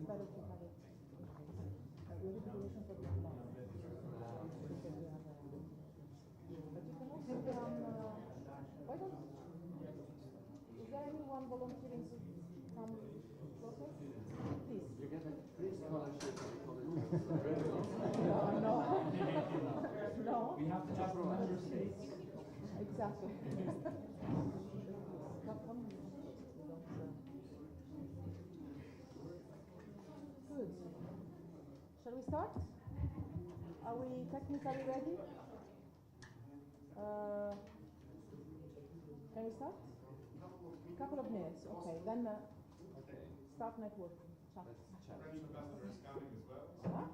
better to have it. We have a duration for the month. But you can also come. Why don't? Is there anyone volunteering to come closer? Please. You get a free scholarship for No. No. We have to ask the member states. Exactly. Good. Shall we start? Are we technically ready? Can we start? A couple of minutes. Okay. Then start networking. French ambassador is coming as well. Huh?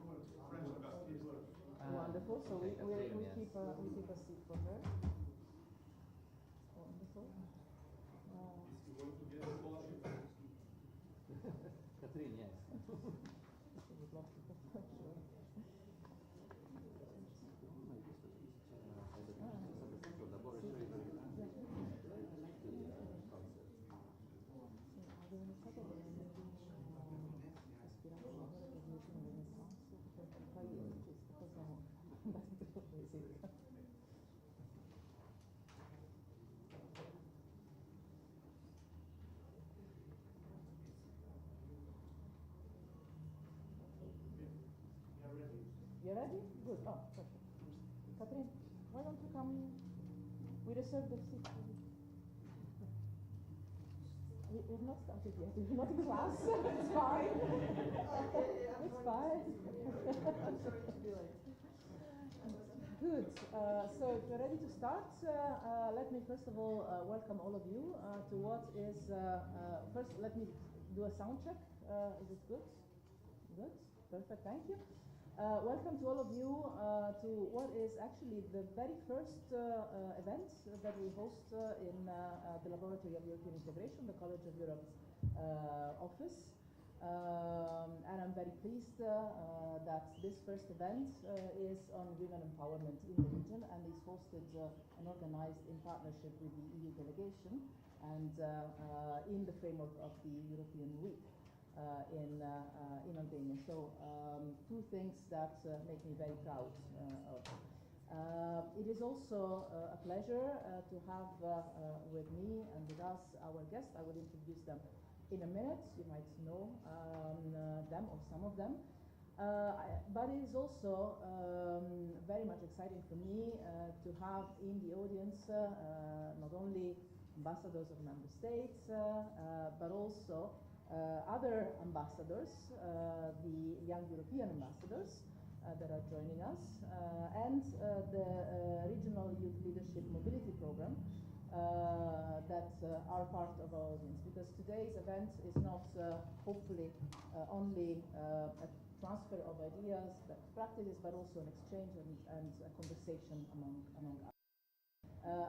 French ambassador. Wonderful. So we keep a seat for her. Wonderful. Is he going to get a scholarship? Catherine, yes. You're ready? Good. Oh, perfect. Catherine, why don't you come? We reserved the seat for you. We've not started yet. We're not in class. It's fine. It's fine. I'm sorry to be late. Good. So if you're ready to start, let me first of all welcome all of you to what is, first let me do a sound check. Is it good? Good. Perfect. Thank you. Welcome to all of you to what is actually the very first event that we host in the Laboratory of European Integration, the College of Europe's office. And I'm very pleased that this first event is on women empowerment in the region and is hosted and organized in partnership with the EU delegation and in the framework of the European Week. In Albania. So two things that make me very proud of. It is also a pleasure to have with me and with us our guests. I will introduce them in a minute. You might know them or some of them. But it is also very much exciting for me to have in the audience not only ambassadors of member states, but also other ambassadors, the young European ambassadors that are joining us, and the Regional Youth Leadership Mobility Program that are part of our audience. Because today's event is not hopefully only a transfer of ideas, practices, but also an exchange and a conversation among us.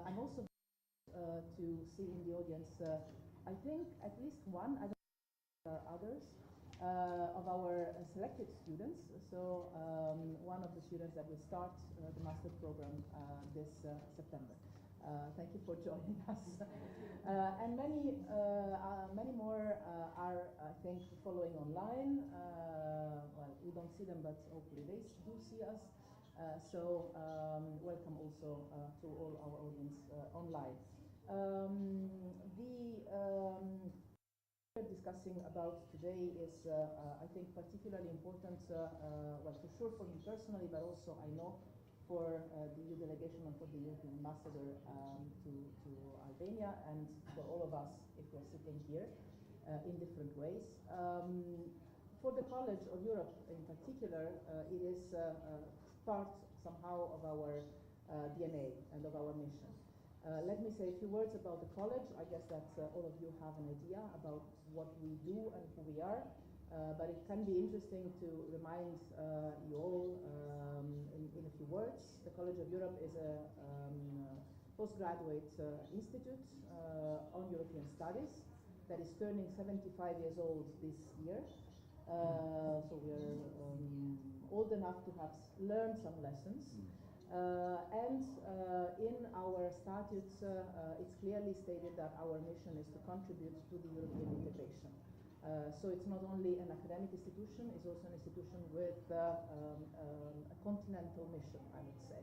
I'm also to see in the audience, I think at least one, I don't know others, of our selected students. So one of the students that will start the master program this September. Thank you for joining us. And many more are, I think, following online. Well, we don't see them, but hopefully they do see us. So welcome also to all our audience online. We're discussing about today is, I think, particularly important, well, for sure for me personally, but also I know for the EU delegation and for the European ambassador to Albania, and for all of us if we're sitting here in different ways. For the College of Europe in particular, it is part somehow of our DNA and of our mission. Let me say a few words about the college. I guess that all of you have an idea about what we do and who we are, but it can be interesting to remind you all in a few words. The College of Europe is a postgraduate institute on European studies that is turning 75 years old this year. So we are old enough to have learned some lessons. And in our statutes, it's clearly stated that our mission is to contribute to the European integration. So it's not only an academic institution, it's also an institution with a continental mission, I would say.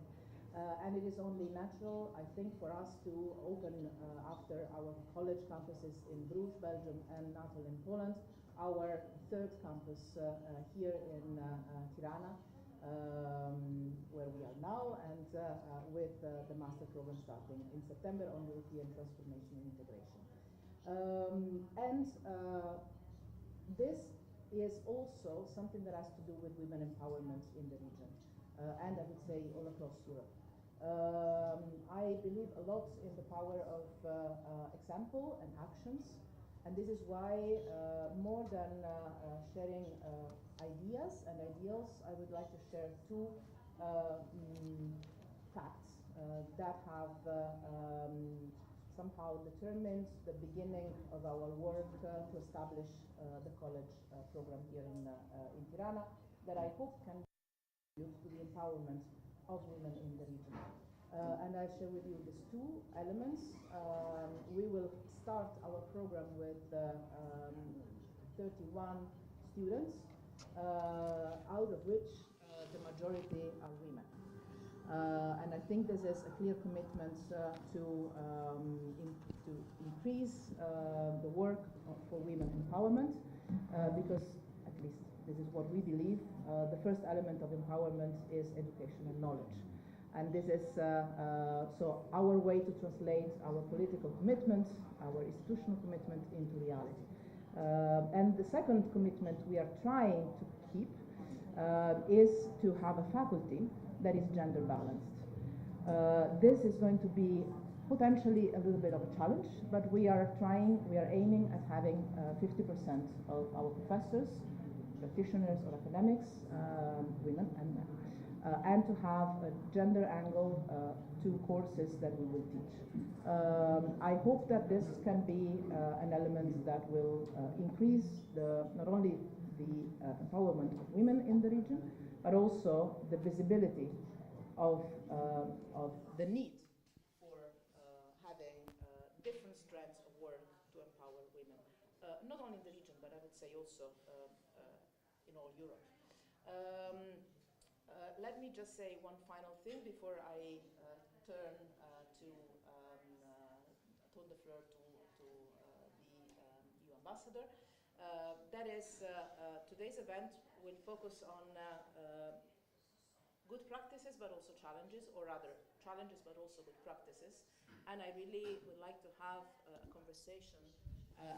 And it is only natural, I think, for us to open, after our college campuses in Bruges, Belgium, and Natal in Poland, our third campus here in Tirana, where we are now, and with the master program starting in September on European transformation and integration. This is also something that has to do with women empowerment in the region, and I would say all across Europe. I believe a lot in the power of example and actions, and this is why more than sharing ideas and ideals, I would like to share two facts that have somehow determined the beginning of our work to establish the college program here in Tirana, that I hope can contribute to the empowerment of women in the region. And I'll share with you these two elements. We will start our program with 31 students, out of which the majority are women. And I think this is a clear commitment to increase the work for women empowerment, because at least this is what we believe. The first element of empowerment is education and knowledge. And this is so our way to translate our political commitment, our institutional commitment into reality. And the second commitment we are trying to keep is to have a faculty that is gender balanced. This is going to be potentially a little bit of a challenge, but we are aiming at having 50% of our professors, practitioners or academics, women and men. And to have a gender angle to courses that we will teach. I hope that this can be an element that will increase not only the empowerment of women in the region, but also the visibility of the need for having different strands of work to empower women, not only in the region, but I would say also in all Europe. Let me just say one final thing before I turn the floor to the EU ambassador. That is, today's event will focus on good practices but also challenges, or rather challenges but also good practices. And I really would like to have a conversation.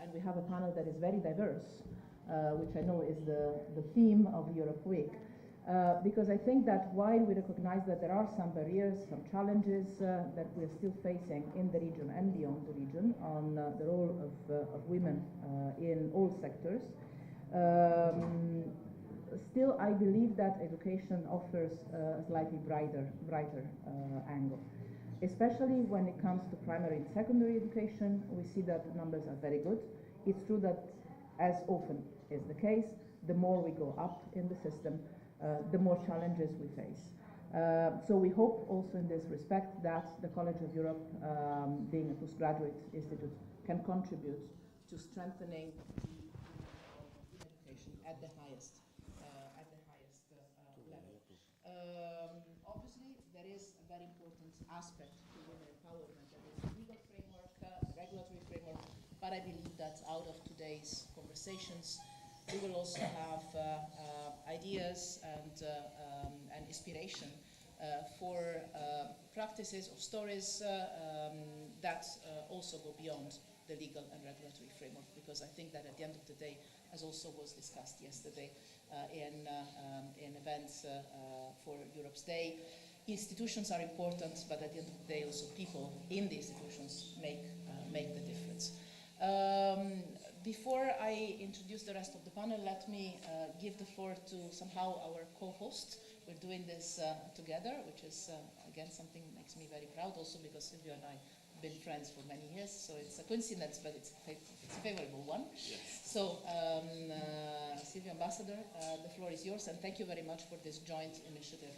And we have a panel that is very diverse, which I know is the theme of Europe Week. Because I think that while we recognize that there are some barriers, some challenges that we are still facing in the region and beyond the region on the role of women in all sectors, still I believe that education offers a slightly brighter angle. Especially when it comes to primary and secondary education, we see that the numbers are very good. It's true that, as often is the case, the more we go up in the system, the more challenges we face. So we hope also in this respect that the College of Europe, being a postgraduate institute, can contribute to strengthening the education at the highest level. Obviously, there is a very important aspect to women empowerment, that is the legal framework, the regulatory framework, but I believe that out of today's conversations, we will also have ideas and inspiration for practices or stories that also go beyond the legal and regulatory framework, because I think that at the end of the day, as also was discussed yesterday in events for Europe's Day, institutions are important, but at the end of the day, also people in the institutions make the difference. Before I introduce the rest of the panel, let me give the floor to somehow our co-host. We're doing this together, which is, again, something that makes me very proud, also because Silvio and I have been friends for many years, so it's a coincidence, but it's a favorable one. Yes. So, Silvio Ambassador, the floor is yours, and thank you very much for this joint initiative.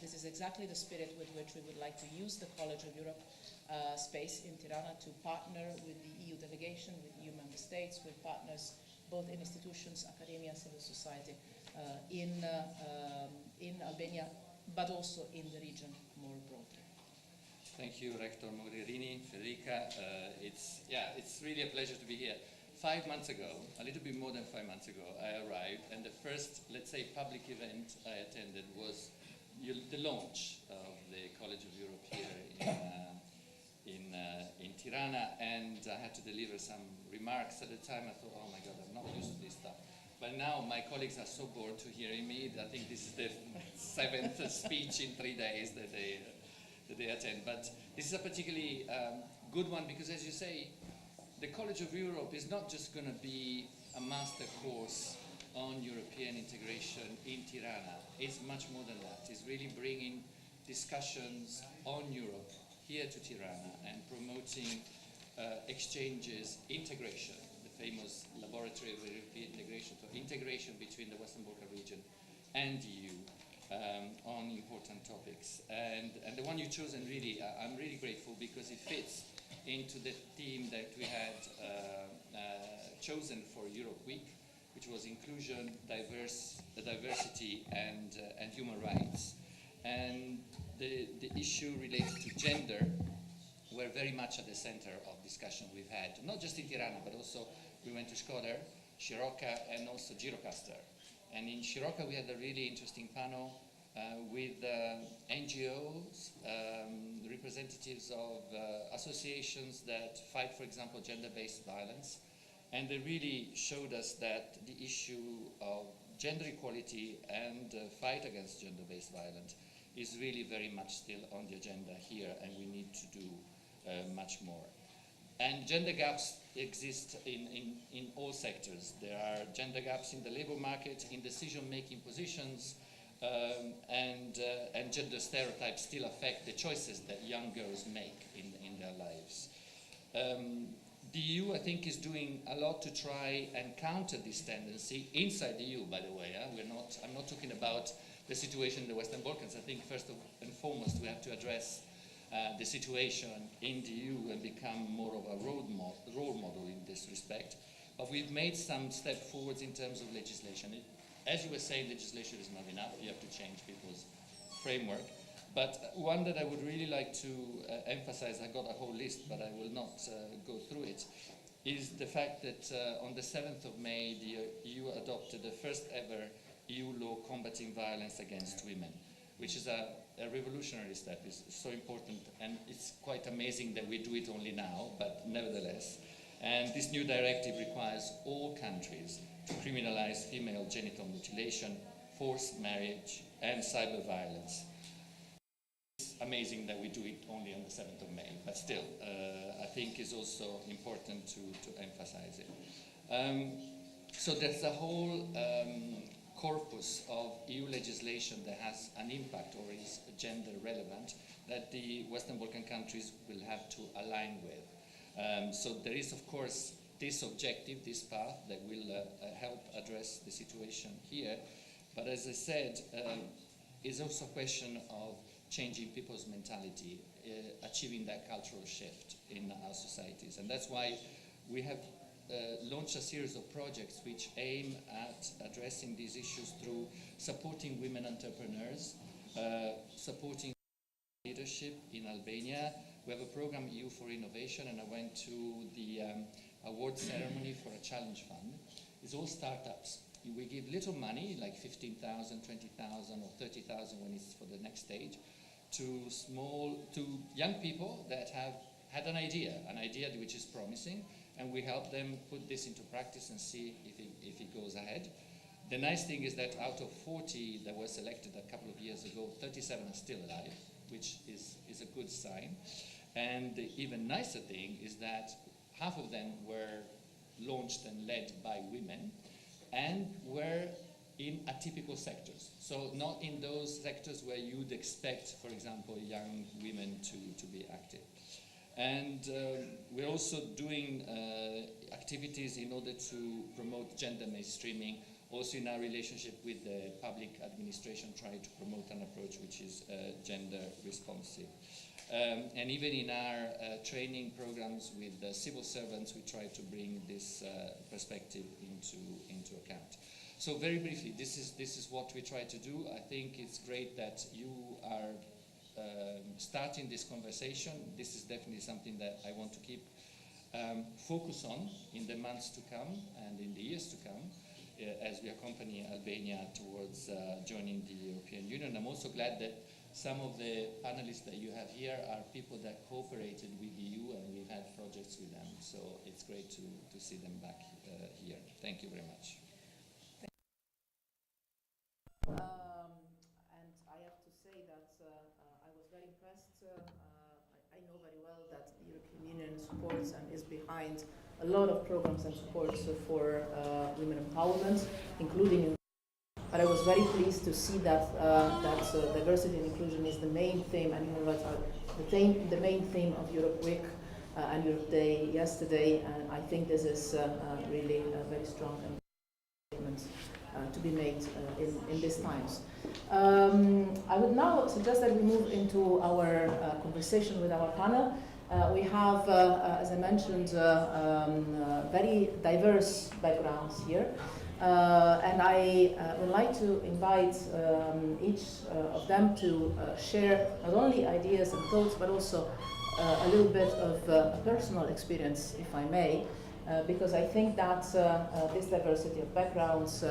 This is exactly the spirit with which we would like to use the College of Europe space in Tirana to partner with the EU delegation, with EU member states with partners both in institutions, academia, civil society, in Albania, but also in the region more broadly. Thank you, Rector Mogherini, Federica. It's really a pleasure to be here. 5 months ago, a little bit more than 5 months ago, I arrived, and the first, let's say, public event I attended was the launch of the College of Europe here in Tirana, and I had to deliver some remarks. At the time I thought, oh my God, I'm not used to this stuff. But now my colleagues are so bored to hearing me. I think this is the 7th speech in 3 days that they attend. But this is a particularly good one because, as you say, the College of Europe is not just going to be a master course on European integration in Tirana. It's much more than that. It's really bringing discussions on Europe here to Tirana and promoting exchanges, integration, the famous laboratory of European integration, so integration between the Western Balkan region and EU on important topics. And the one you've chosen, really, I'm really grateful because it fits into the theme that we had chosen for Europe Week, which was inclusion, diversity, and human rights. And the issue related to gender were very much at the center of discussion we've had, not just in Tirana, but also we went to Shkodër, Shiroka, and also Gjirokastër. And in Shiroka we had a really interesting panel with NGOs, representatives of associations that fight, for example, gender-based violence. And they really showed us that the issue of gender equality and fight against gender-based violence is really very much still on the agenda here, and we need to do much more. And gender gaps exist in all sectors. There are gender gaps in the labor market, in decision-making positions, and gender stereotypes still affect the choices that young girls make in their lives. The EU, I think, is doing a lot to try and counter this tendency inside the EU, by the way. I'm not talking about the situation in the Western Balkans. I think first and foremost we have to address the situation in the EU and become more of a role model in this respect. But we've made some step forwards in terms of legislation. As you were saying, legislation is not enough. You have to change people's framework. But one that I would really like to emphasize, I got a whole list, but I will not go through it, is the fact that on the 7th of May, the EU adopted the first ever EU law combating violence against women, which is a revolutionary step. It's so important, and it's quite amazing that we do it only now, but nevertheless. And this new directive requires all countries to criminalize female genital mutilation, forced marriage, and cyber violence. It's amazing that we do it only on the 7th of May, but still, I think it's also important to emphasize it. So there's a whole corpus of EU legislation that has an impact or is gender relevant that the Western Balkan countries will have to align with. So there is, of course, this objective, this path that will help address the situation here. But as I said, it's also a question of changing people's mentality, achieving that cultural shift in our societies. And that's why we have launched a series of projects which aim at addressing these issues through supporting women entrepreneurs, supporting leadership in Albania. We have a program, EU for Innovation, and I went to the award ceremony for a challenge fund. It's all startups. We give little money, like 15,000, 20,000 or 30,000 when it's for the next stage, to young people that have had an idea which is promising, and we help them put this into practice and see if it goes ahead. The nice thing is that out of 40 that were selected a couple of years ago, 37 are still alive, which is a good sign. And the even nicer thing is that half of them were launched and led by women and were in atypical sectors. So not in those sectors where you'd expect, for example, young women to be active. And we're also doing activities in order to promote gender mainstreaming also in our relationship with the public administration, try to promote an approach which is gender responsive. And even in our training programs with civil servants, we try to bring this perspective into account. So very briefly, this is what we try to do. I think it's great that you are starting this conversation. This is definitely something that I want to keep focus on in the months to come and in the years to come as we accompany Albania towards joining the European Union. I'm also glad that some of the panelists that you have here are people that cooperated with the EU, and we've had projects with them. So it's great to see them back here. Thank you very much. And I have to say that I was very impressed. I know very well that the European Union supports and is behind a lot of programs and supports for women empowerment, including. But I was very pleased to see that diversity and inclusion is the main theme, and human rights are the main theme of Europe Week and Europe Day yesterday. And I think this is really a very strong statement to be made in these times. I would now suggest that we move into our conversation with our panel. We have, as I mentioned, very diverse backgrounds here. And I would like to invite each of them to share not only ideas and thoughts, but also a little bit of personal experience, if I may, because I think that this diversity of backgrounds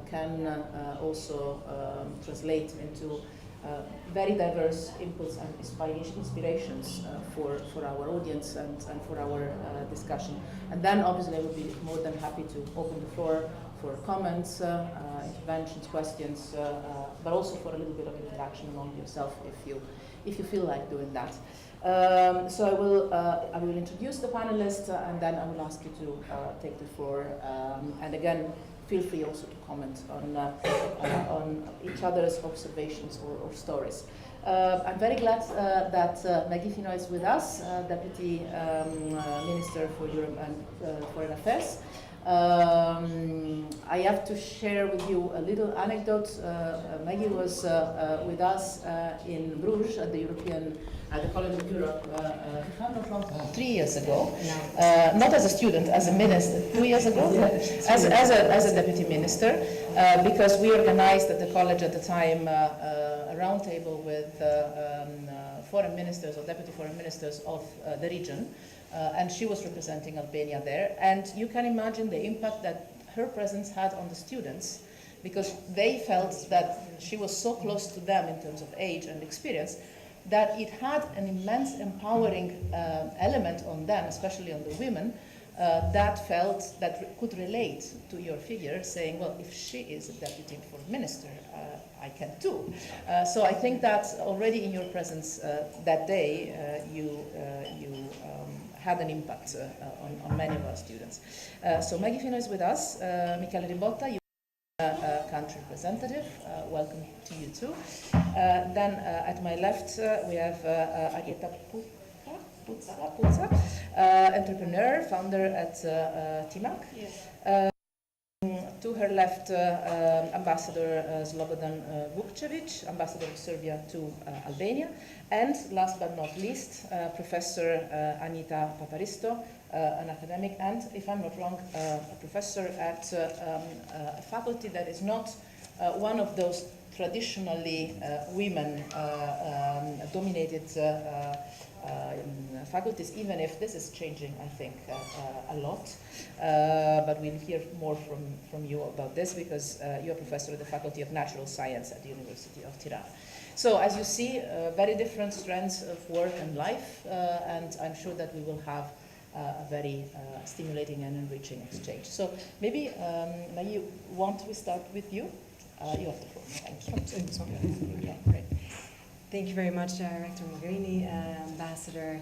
can also translate into very diverse inputs and inspirations for our audience and for our discussion. And then obviously I would be more than happy to open the floor for comments, interventions, questions, but also for a little bit of interaction among yourself if you feel like doing that. So I will introduce the panelists and then I will ask you to take the floor. And again, feel free also to comment on each other's observations or stories. I'm very glad that Megi Fino is with us, Deputy Minister for Europe and Foreign Affairs. I have to share with you a little anecdote. Megi was with us in Bruges at the College of Europe, if I'm not wrong, 3 years ago. Not as a student, as a minister, 2 years ago, as a deputy minister, because we organized at the college at the time a roundtable with foreign ministers or deputy foreign ministers of the region. And she was representing Albania there, and you can imagine the impact that her presence had on the students, because they felt that she was so close to them in terms of age and experience, that it had an immense empowering element on them, especially on the women, that could relate to your figure, saying, well, if she is a deputy foreign minister, I can too. So I think that already in your presence that day, you had an impact on many of our students. So Megi Fino is with us, Michele Ribotta, you country representative, welcome to you too. Then at my left we have Arjeta Puca, entrepreneur, founder at Timak. Yes. To her left, Ambassador Slobodan Vukcevic, Ambassador of Serbia to Albania. And last but not least, Professor Anita Paparisto, an academic and, if I'm not wrong, a professor at a faculty that is not one of those traditionally women-dominated faculties, even if this is changing, I think, a lot. But we'll hear more from you about this, because you're a professor at the Faculty of Natural Science at the University of Tirana. So as you see, very different strands of work and life, and I'm sure that we will have a very stimulating and enriching exchange. So maybe, Megi, we start with you? You have the floor. Thank you. Yeah, great. Thank you very much, Rector Mogherini, ambassadors,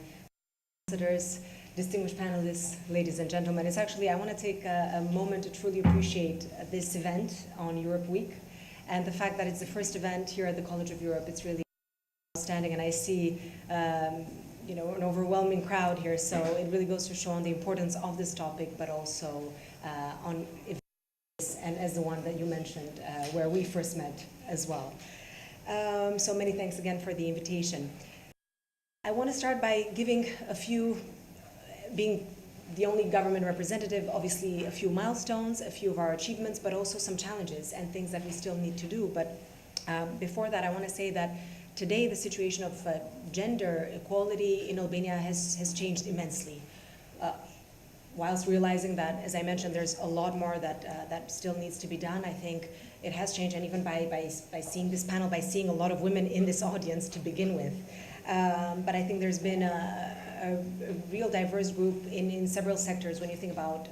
distinguished panelists, ladies and gentlemen. It's actually, I want to take a moment to truly appreciate this event on Europe Week, and the fact that it's the first event here at the College of Europe. It's really outstanding, and I see an overwhelming crowd here, so it really goes to show on the importance of this topic, but also on events and as the one that you mentioned, where we first met as well. So many thanks again for the invitation. I want to start by giving a few, being the only government representative, obviously a few milestones, a few of our achievements, but also some challenges and things that we still need to do. But before that, I want to say that today the situation of gender equality in Albania has changed immensely. Whilst realizing that, as I mentioned, there's a lot more that still needs to be done, I think it has changed, and even by seeing this panel, by seeing a lot of women in this audience to begin with. But I think there's been a real diverse group in several sectors when you think about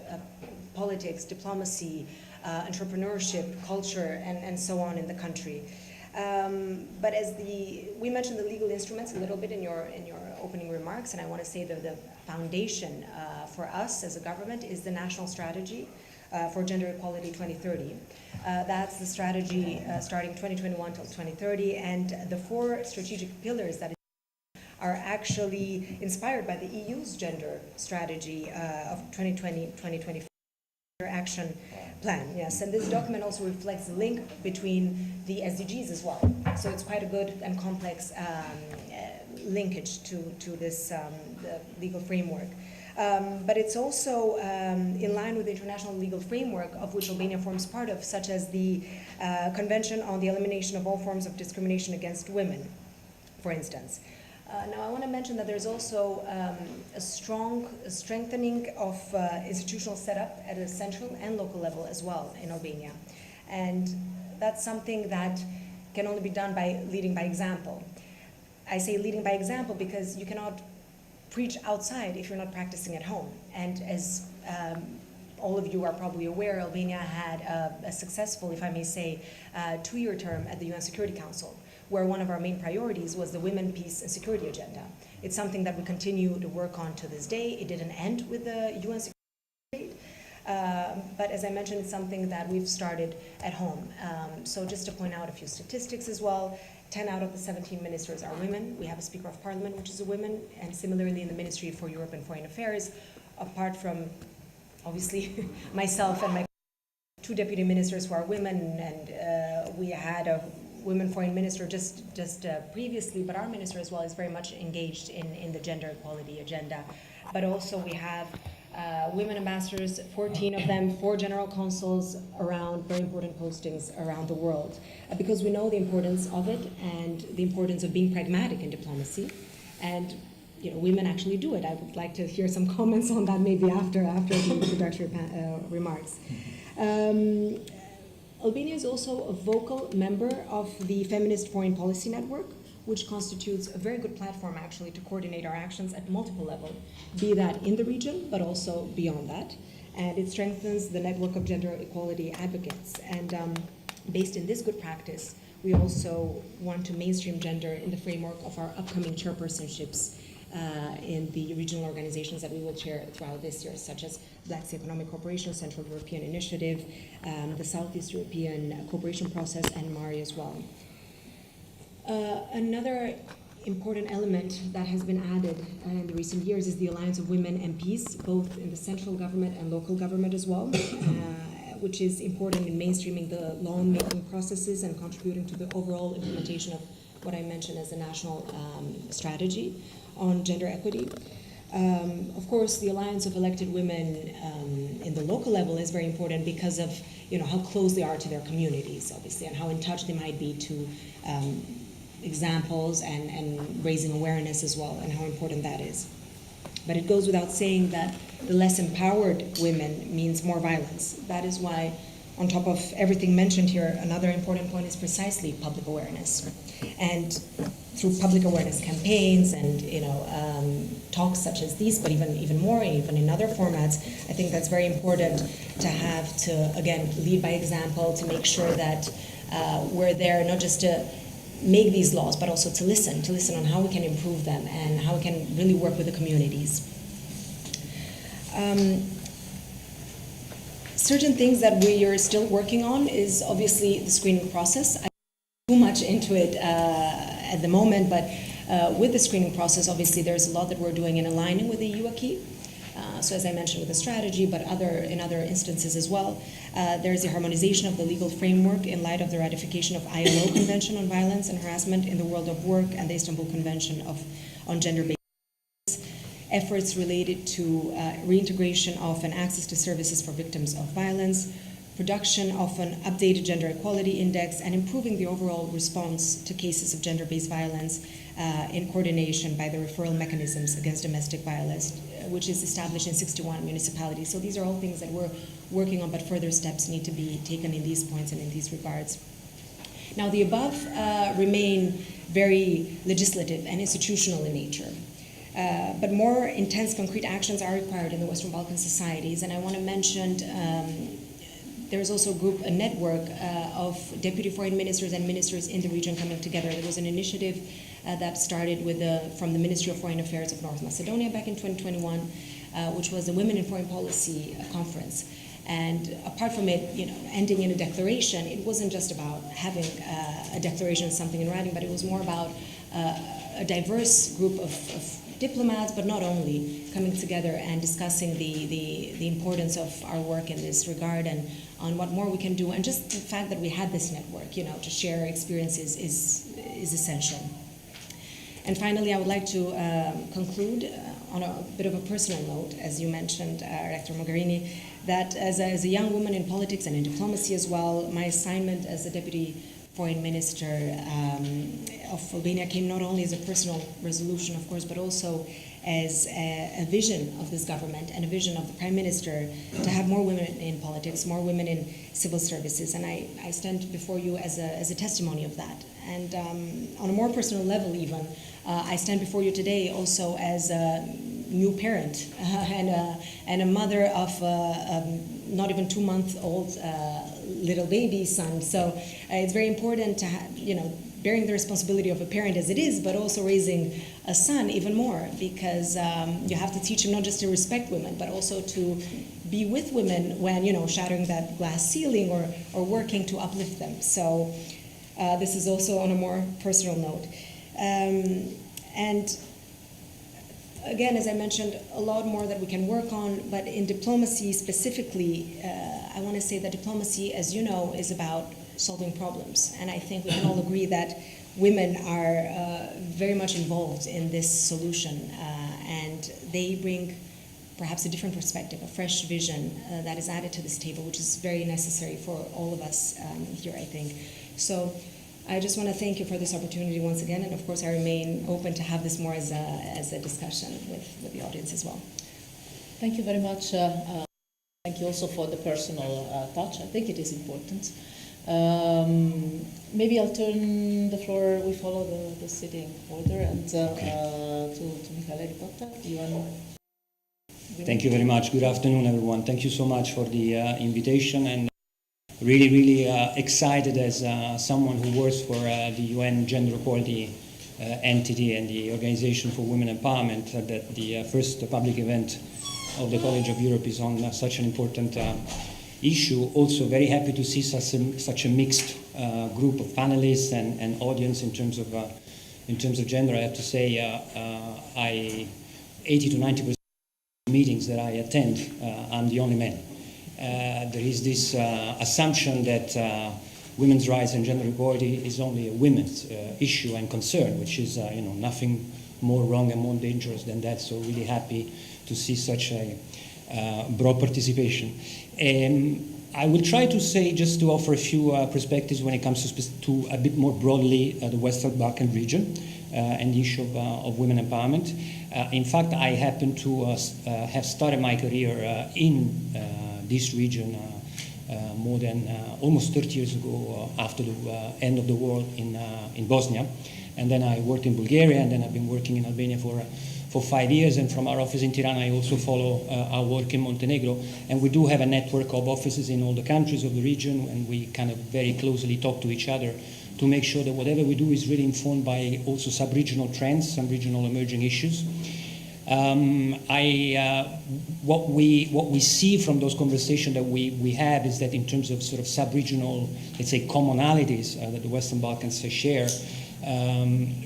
politics, diplomacy, entrepreneurship, culture, and so on in the country. But as we mentioned the legal instruments a little bit in your opening remarks, and I want to say that the foundation for us as a government is the National Strategy for Gender Equality 2030. That's the strategy starting 2021 till 2030, and the 4 strategic pillars that are actually inspired by the EU's gender strategy of 2020-2025 action plan. Yes, and this document also reflects the link between the SDGs as well. So it's quite a good and complex linkage to this the legal framework. But it's also in line with the international legal framework of which Albania forms part of, such as the Convention on the Elimination of All Forms of Discrimination Against Women, for instance. Now I want to mention that there's also a strong strengthening of institutional setup at a central and local level as well in Albania. And that's something that can only be done by leading by example. I say leading by example because you cannot preach outside if you're not practicing at home. And as all of you are probably aware, Albania had a successful, if I may say, 2-year term at the UN Security Council, where one of our main priorities was the Women, Peace and Security Agenda. It's something that we continue to work on to this day. It didn't end with the UN Security, but as I mentioned, it's something that we've started at home. So just to point out a few statistics as well, 10 out of the 17 ministers are women. We have a Speaker of Parliament, which is a woman, and similarly in the Ministry for Europe and Foreign Affairs, apart from obviously myself and my 2 deputy ministers who are women, and we had a women foreign minister just previously, but our minister as well is very much engaged in the gender equality agenda. But also we have women ambassadors, 14 of them, 4 general consuls around very important postings around the world, because we know the importance of it and the importance of being pragmatic in diplomacy. And women actually do it. I would like to hear some comments on that maybe after the introductory remarks. Albania is also a vocal member of the Feminist Foreign Policy Network, which constitutes a very good platform actually to coordinate our actions at multiple levels, be that in the region, but also beyond that. And it strengthens the network of gender equality advocates. And based in this good practice, we also want to mainstream gender in the framework of our upcoming chairpersonships in the regional organizations that we will chair throughout this year, such as Black Sea Economic Cooperation, Central European Initiative, the Southeast European Cooperation Process, and MARI as well. Another important element that has been added in the recent years is the alliance of women MPs, both in the central government and local government as well, which is important in mainstreaming the law-making processes and contributing to the overall implementation of what I mentioned as a national strategy on gender equity. Of course, the alliance of elected women in the local level is very important because of how close they are to their communities, obviously, and how in touch they might be to examples and raising awareness as well, and how important that is. But it goes without saying that the less empowered women means more violence. That is why, on top of everything mentioned here, another important point is precisely public awareness. And through public awareness campaigns and talks such as these, but even more, even in other formats, I think that's very important to have to, again, lead by example, to make sure that we're there not just to make these laws, but also to listen on how we can improve them and how we can really work with the communities. Certain things that we are still working on is obviously the screening process. I don't go too much into it at the moment, but with the screening process, obviously there's a lot that we're doing in aligning with the EU acquis. So as I mentioned with the strategy, but in other instances as well, there is a harmonization of the legal framework in light of the ratification of ILO Convention on Violence and Harassment in the World of Work and the Istanbul Convention on Gender-Based efforts related to reintegration of and access to services for victims of violence, production of an updated gender equality index, and improving the overall response to cases of gender-based violence in coordination by the referral mechanisms against domestic violence, which is established in 61 municipalities. So these are all things that we're working on, but further steps need to be taken in these points and in these regards. Now, the above remain very legislative and institutional in nature. But more intense concrete actions are required in the Western Balkan societies, and I want to mention there's also a network of deputy foreign ministers and ministers in the region coming together. There was an initiative that started from the Ministry of Foreign Affairs of North Macedonia back in 2021, which was the Women in Foreign Policy Conference. And apart from it, ending in a declaration, it wasn't just about having a declaration, something in writing, but it was more about a diverse group of diplomats, but not only, coming together and discussing the importance of our work in this regard and on what more we can do. And just the fact that we had this network, to share experiences is essential. And finally, I would like to conclude on a bit of a personal note, as you mentioned, Rector Mogherini, that as a young woman in politics and in diplomacy as well, my assignment as the Deputy Foreign Minister of Albania came not only as a personal resolution, of course, but also as a vision of this government and a vision of the Prime Minister to have more women in politics, more women in civil services. And I stand before you as a testimony of that. And on a more personal level even, I stand before you today also as a new parent and a mother of not even 2-month-old little baby son. So it's very important to have, bearing the responsibility of a parent as it is, but also raising a son even more, because you have to teach him not just to respect women, but also to be with women when, shattering that glass ceiling or working to uplift them. So this is also on a more personal note. And again, as I mentioned, a lot more that we can work on, but in diplomacy specifically, I want to say that diplomacy, as you know, is about solving problems. And I think we can all agree that women are very much involved in this solution, and they bring perhaps a different perspective, a fresh vision that is added to this table, which is very necessary for all of us here, I think. So I just want to thank you for this opportunity once again, and of course I remain open to have this more as a discussion with the audience as well. Thank you very much. Thank you also for the personal touch. I think it is important. Maybe I'll turn the floor, we follow the sitting order, and to Michele Ribotta. Thank you very much. Good afternoon, everyone. Thank you so much for the invitation, and really excited as someone who works for the UN Gender Equality entity and the Organization for Women Empowerment that the first public event of the College of Europe is on such an important issue. Also very happy to see such a mixed group of panelists and audience in terms of gender. I have to say 80 to 90% of meetings that I attend, I'm the only man. There is this assumption that women's rights and gender equality is only a women's issue and concern, which is nothing more wrong and more dangerous than that. So really happy to see such a broad participation. I will try to say, just to offer a few perspectives when it comes to a bit more broadly the Western Balkan region and the issue of women empowerment. In fact, I happen to have started my career in this region more than almost 30 years ago after the end of the war in Bosnia. And then I worked in Bulgaria, and then I've been working in Albania for 5 years. And from our office in Tirana, I also follow our work in Montenegro. And we do have a network of offices in all the countries of the region, and we kind of very closely talk to each other to make sure that whatever we do is really informed by also sub-regional trends, some regional emerging issues. What we see from those conversations that we have is that in terms of sort of sub-regional, let's say, commonalities that the Western Balkans share,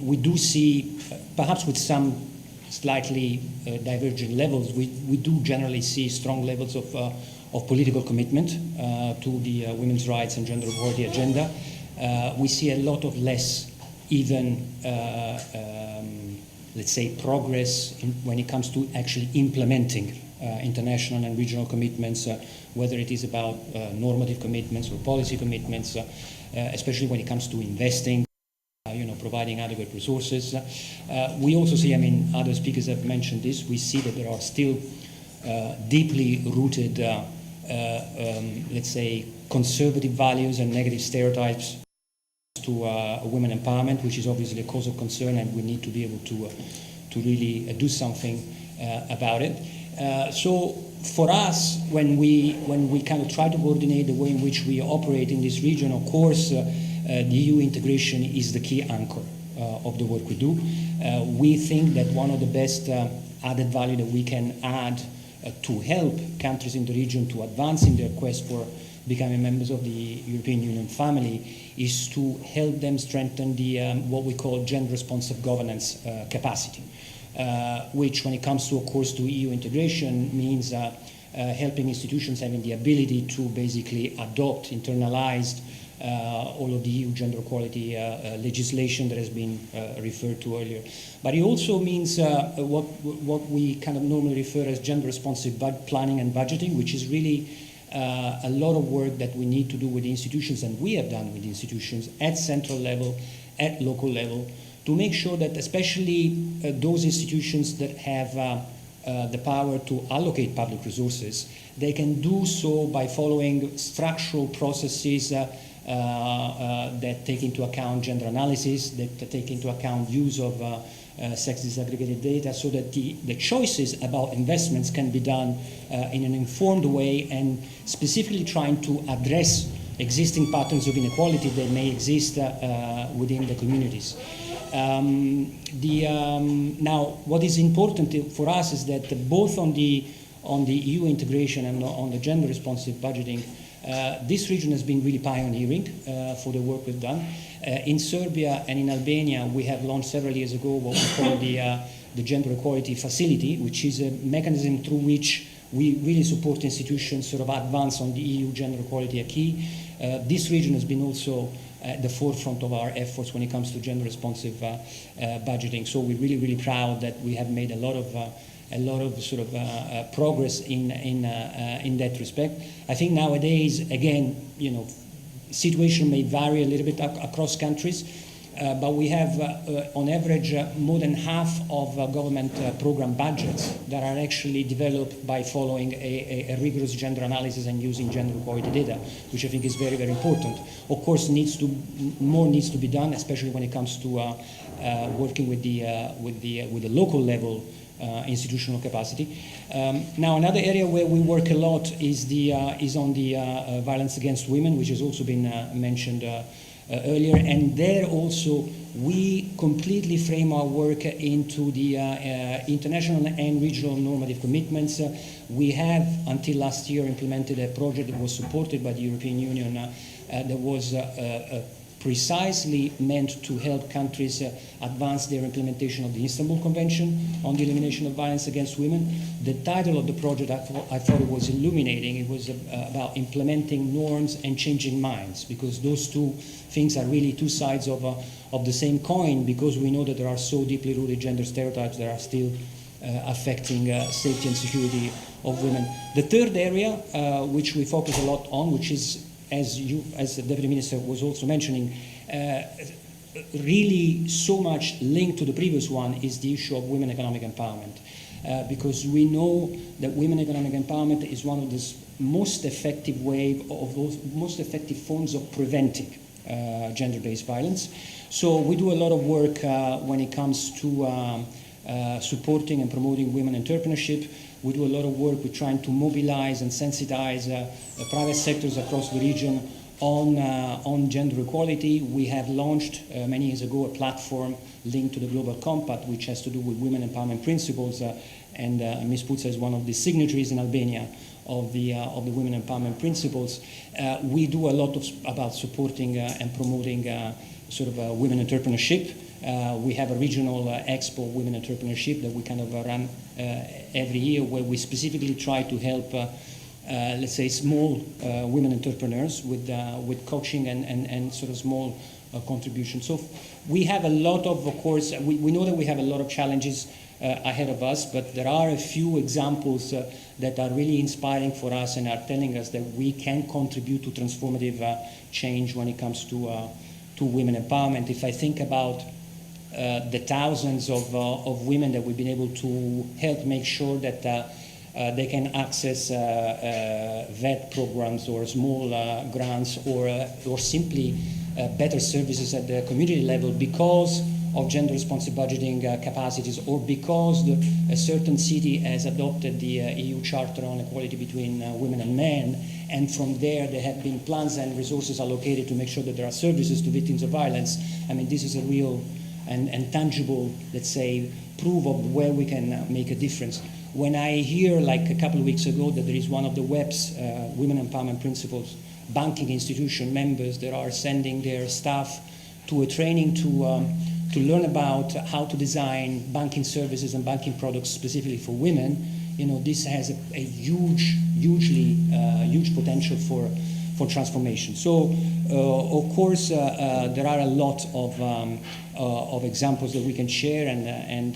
we do see, perhaps with some slightly divergent levels, we do generally see strong levels of political commitment to the women's rights and gender equality agenda. We see a lot of less even, let's say, progress when it comes to actually implementing international and regional commitments, whether it is about normative commitments or policy commitments, especially when it comes to investing, providing adequate resources. We also see, other speakers have mentioned this, we see that there are still deeply rooted, let's say, conservative values and negative stereotypes to women empowerment, which is obviously a cause of concern, and we need to be able to really do something about it. So for us, when we kind of try to coordinate the way in which we operate in this region, of course, the EU integration is the key anchor of the work we do. We think that one of the best added value that we can add to help countries in the region to advance in their quest for becoming members of the European Union family is to help them strengthen the what we call gender-responsive governance capacity, which, when it comes to, of course, to EU integration, means helping institutions having the ability to basically adopt, internalize all of the EU gender equality legislation that has been referred to earlier. But it also means what we kind of normally refer as gender-responsive planning and budgeting, which is really a lot of work that we need to do with the institutions, and we have done with the institutions at central level, at local level, to make sure that especially those institutions that have the power to allocate public resources, they can do so by following structural processes that take into account gender analysis, that take into account use of sex disaggregated data, so that the choices about investments can be done in an informed way, and specifically trying to address existing patterns of inequality that may exist within the communities. Now, what is important for us is that both on the EU integration and on the gender-responsive budgeting, this region has been really pioneering for the work we've done. In Serbia and in Albania, we have launched several years ago what we call the Gender Equality Facility, which is a mechanism through which we really support institutions sort of advance on the EU gender equality acquis. This region has been also at the forefront of our efforts when it comes to gender-responsive budgeting. So we're really, really proud that we have made a lot of sort of progress in that respect. I think nowadays, again, situation may vary a little bit across countries, but we have, on average, more than half of government program budgets that are actually developed by following a rigorous gender analysis and using gender equality data, which I think is very, very important. Of course, more needs to be done, especially when it comes to working with the local level institutional capacity. Now, another area where we work a lot is on the violence against women, which has also been mentioned earlier, and there also we completely frame our work into the international and regional normative commitments. We have, until last year, implemented a project that was supported by the European Union that was precisely meant to help countries advance their implementation of the Istanbul Convention on the elimination of violence against women. The title of the project, I thought it was illuminating. It was about implementing norms and changing minds, because those two things are really two sides of the same coin, because we know that there are so deeply rooted gender stereotypes that are still affecting safety and security of women. The third area, which we focus a lot on, which is, as the Deputy Minister was also mentioning, really so much linked to the previous one, is the issue of women economic empowerment. Because we know that women economic empowerment is one of the most effective most effective forms of preventing gender-based violence. So we do a lot of work when it comes to supporting and promoting women entrepreneurship. We do a lot of work with trying to mobilize and sensitize private sectors across the region on gender equality. We have launched many years ago a platform linked to the Global Compact, which has to do with women empowerment principles, and Ms. Puca is one of the signatories in Albania of the women empowerment principles. We do a lot about supporting and promoting women entrepreneurship. We have a regional expo, Women Entrepreneurship, that we kind of run every year, where we specifically try to help, let's say, small women entrepreneurs with coaching and sort of small contributions. So we have a lot of course, we know that we have a lot of challenges ahead of us, but there are a few examples that are really inspiring for us and are telling us that we can contribute to transformative change when it comes to women empowerment. If I think about the thousands of women that we've been able to help make sure that they can access VET programs or small grants or simply better services at the community level because of gender responsive budgeting capacities, or because a certain city has adopted the EU Charter on Equality between women and men, and from there there have been plans and resources allocated to make sure that there are services to victims of violence. I mean, this is a real and tangible, let's say, proof of where we can make a difference. When I hear, like a couple of weeks ago, that there is one of the WEP's Women Empowerment Principles banking institution members that are sending their staff to a training to learn about how to design banking services and banking products specifically for women, this has a huge potential for transformation. So, of course, there are a lot of examples that we can share, and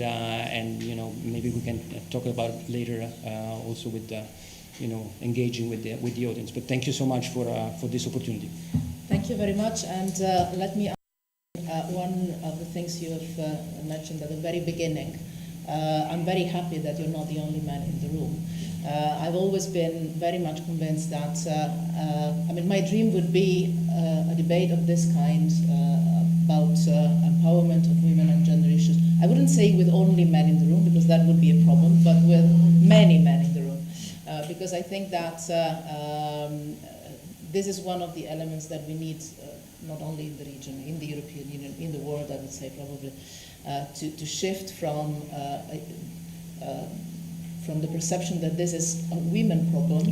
maybe we can talk about it later, also with engaging with the audience. But thank you so much for this opportunity. Thank you very much, and let me. One of the things you have mentioned at the very beginning, I'm very happy that you're not the only man in the room. I've always been very much convinced that, my dream would be a debate of this kind about empowerment of women and gender issues. I wouldn't say with only men in the room, because that would be a problem, but with many men in the room. Because I think that this is one of the elements that we need, not only in the region, in the European Union, in the world, I would say probably, to shift from the perception that this is a women problem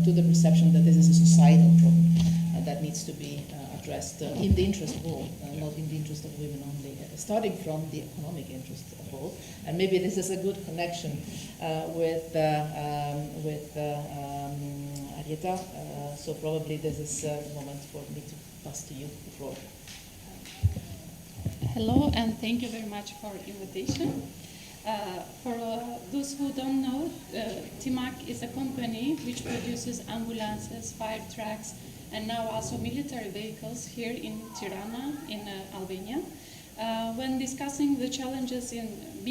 to the perception that this is a societal problem that needs to be addressed in the interest of all, not in the interest of women only, starting from the economic interest of all. And maybe this is a good connection with Arjeta, so probably this is the moment for me to pass to you the floor. Hello, and thank you very much for the invitation. For those who don't know, Timak is a company which produces ambulances, fire trucks, and now also military vehicles here in Tirana, in Albania. When discussing the challenges in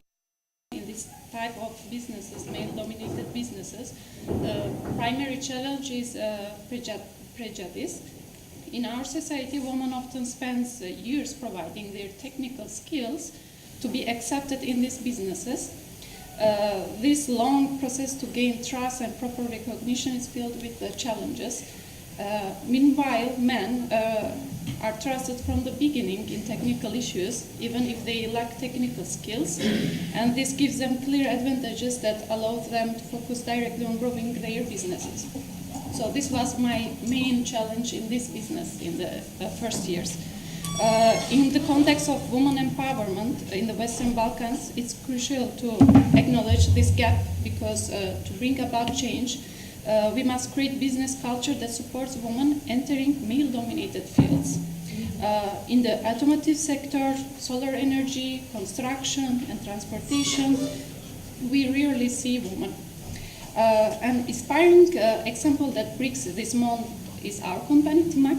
this type of businesses, male-dominated businesses, the primary challenge is prejudice. In our society, women often spend years providing their technical skills to be accepted in these businesses. This long process to gain trust and proper recognition is filled with challenges. Meanwhile, men are trusted from the beginning in technical issues, even if they lack technical skills, and this gives them clear advantages that allow them to focus directly on growing their businesses. So this was my main challenge in this business in the first years. In the context of women empowerment in the Western Balkans, it's crucial to acknowledge this gap, because to bring about change, we must create business culture that supports women entering male-dominated fields. In the automotive sector, solar energy, construction, and transportation, we rarely see women. An inspiring example that brings this mold is our company, Timak.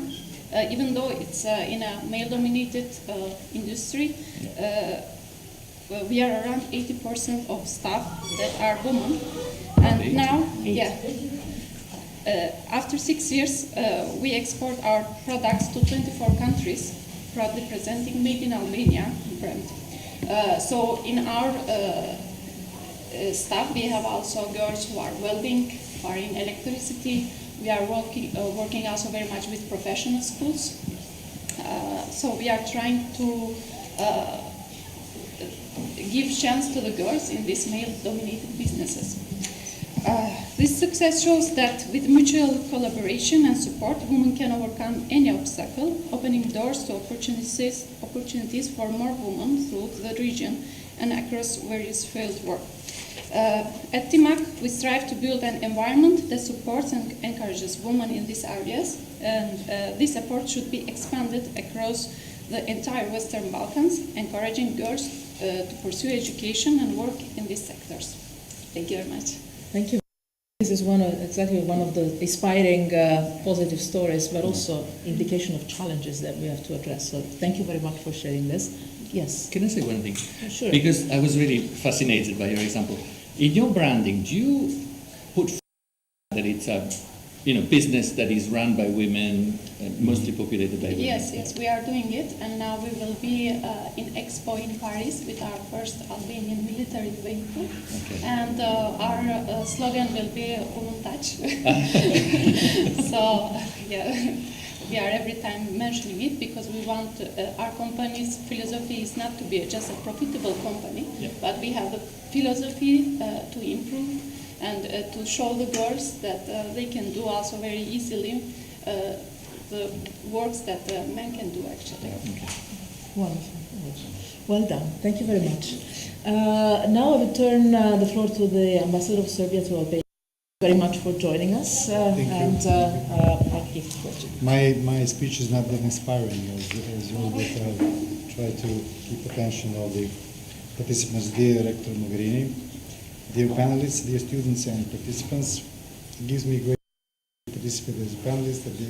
Even though it's in a male-dominated industry, we are around 80% of staff that are women. And now, after 6 years, we export our products to 24 countries, proudly presenting Made in Albania brand. So in our staff, we have also girls who are welding, who are in electricity. We are working also very much with professional schools. So we are trying to give chance to the girls in these male-dominated businesses. This success shows that with mutual collaboration and support, women can overcome any obstacle, opening doors to opportunities for more women through the region and across various field work. At Timak, we strive to build an environment that supports and encourages women in these areas, and this approach should be expanded across the entire Western Balkans, encouraging girls to pursue education and work in these sectors. Thank you very much. Thank you. This is exactly one of the inspiring positive stories, but also indication of challenges that we have to address. So thank you very much for sharing this. Yes. Can I say one thing? Sure. Because I was really fascinated by your example. In your branding, do you put that it's a business that is run by women, mostly populated by women? Yes, we are doing it, and now we will be in Expo in Paris with our first Albanian military vehicle. Okay. And our slogan will be "Women Touch." So, yeah, we are every time mentioning it because we want our company's philosophy is not to be just a profitable company, but we have a philosophy to improve and to show the girls that they can do also very easily the works that men can do actually. Okay. Wonderful. Well done. Thank you very much. Now I will turn the floor to the Ambassador of Serbia to Albania. Thank you very much for joining us. Thank you. And I give the floor to you. My speech is not that inspiring as well, but I'll try to keep attention of the participants. Dear Rector Mogherini, dear panelists, dear students and participants, it gives me great pleasure to participate as a panelist at the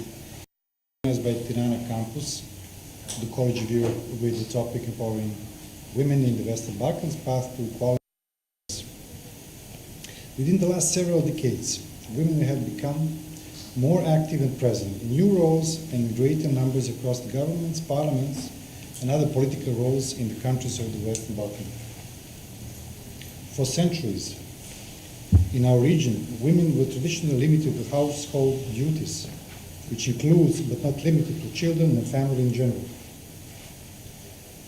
organized by Tirana campus, the College of Europe, with the topic empowering women in the Western Balkans, path to equality. Within the last several decades, women have become more active and present in new roles and in greater numbers across the governments, parliaments, and other political roles in the countries of the Western Balkans. For centuries, in our region, women were traditionally limited to household duties, which includes but not limited to children and family in general.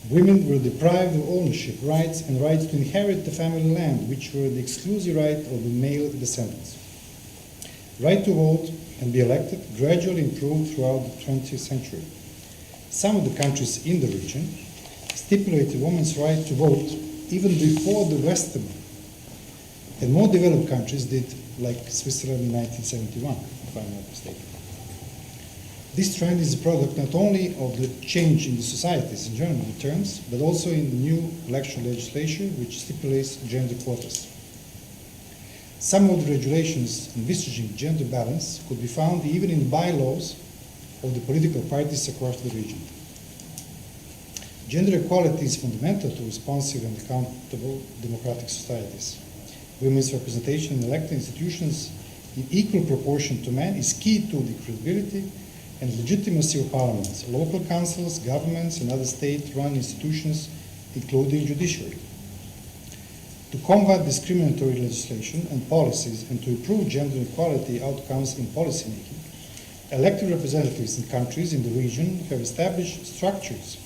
Women were deprived of ownership rights and rights to inherit the family land, which were the exclusive right of the male descendants. Right to vote and be elected gradually improved throughout the 20th century. Some of the countries in the region stipulated women's right to vote even before the Western and more developed countries did, like Switzerland in 1971, if I'm not mistaken. This trend is a product not only of the change in the societies in general terms, but also in the new election legislation which stipulates gender quotas. Some of the regulations envisaging gender balance could be found even in bylaws of the political parties across the region. Gender equality is fundamental to responsive and accountable democratic societies. Women's representation in elected institutions in equal proportion to men is key to the credibility and legitimacy of parliaments, local councils, governments, and other state-run institutions, including judiciary. To combat discriminatory legislation and policies and to improve gender equality outcomes in policymaking, elected representatives in countries in the region have established structures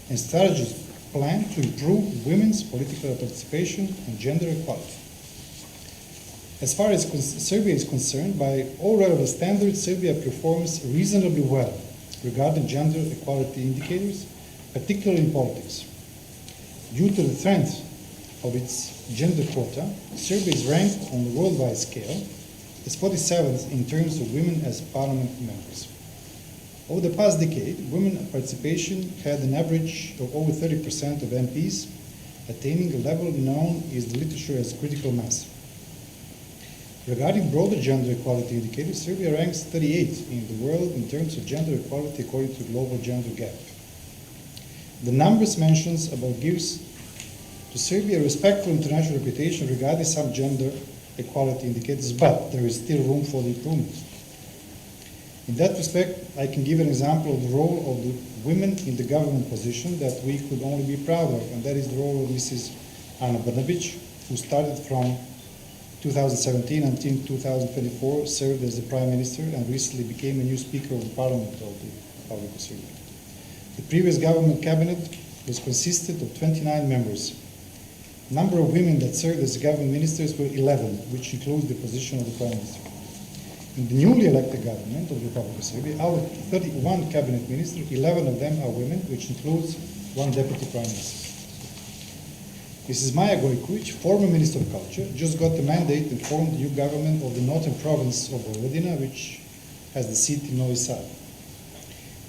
and strategies planned to improve women's political participation and gender equality. As far as Serbia is concerned, by all relevant standards, Serbia performs reasonably well regarding gender equality indicators, particularly in politics. Due to the strength of its gender quota, Serbia is ranked on the worldwide scale as 47th in terms of women as parliament members. Over the past decade, women participation had an average of over 30% of MPs, attaining a level known in the literature as critical mass. Regarding broader gender equality indicators, Serbia ranks 38 in the world in terms of gender equality according to the Global Gender Gap. The numbers mentioned above gives to Serbia a respectful international reputation regarding some gender equality indicators, but there is still room for the improvement. In that respect, I can give an example of the role of the women in the government position that we could only be proud of, and that is the role of Mrs. Ana Brnabić, who started from 2017 until 2024, served as the Prime Minister and recently became a new Speaker of the Parliament of the Republic of Serbia. The previous government cabinet was consisted of 29 members. Number of women that served as government ministers were 11, which includes the position of the Prime Minister. In the newly elected government of the Republic of Serbia, out of 31 cabinet ministers, 11 of them are women, which includes one deputy Prime Minister. Mrs. Maja Gojkovic, former Minister of Culture, just got the mandate to form the new government of the northern province of Vojvodina, which has the seat in Novi Sad.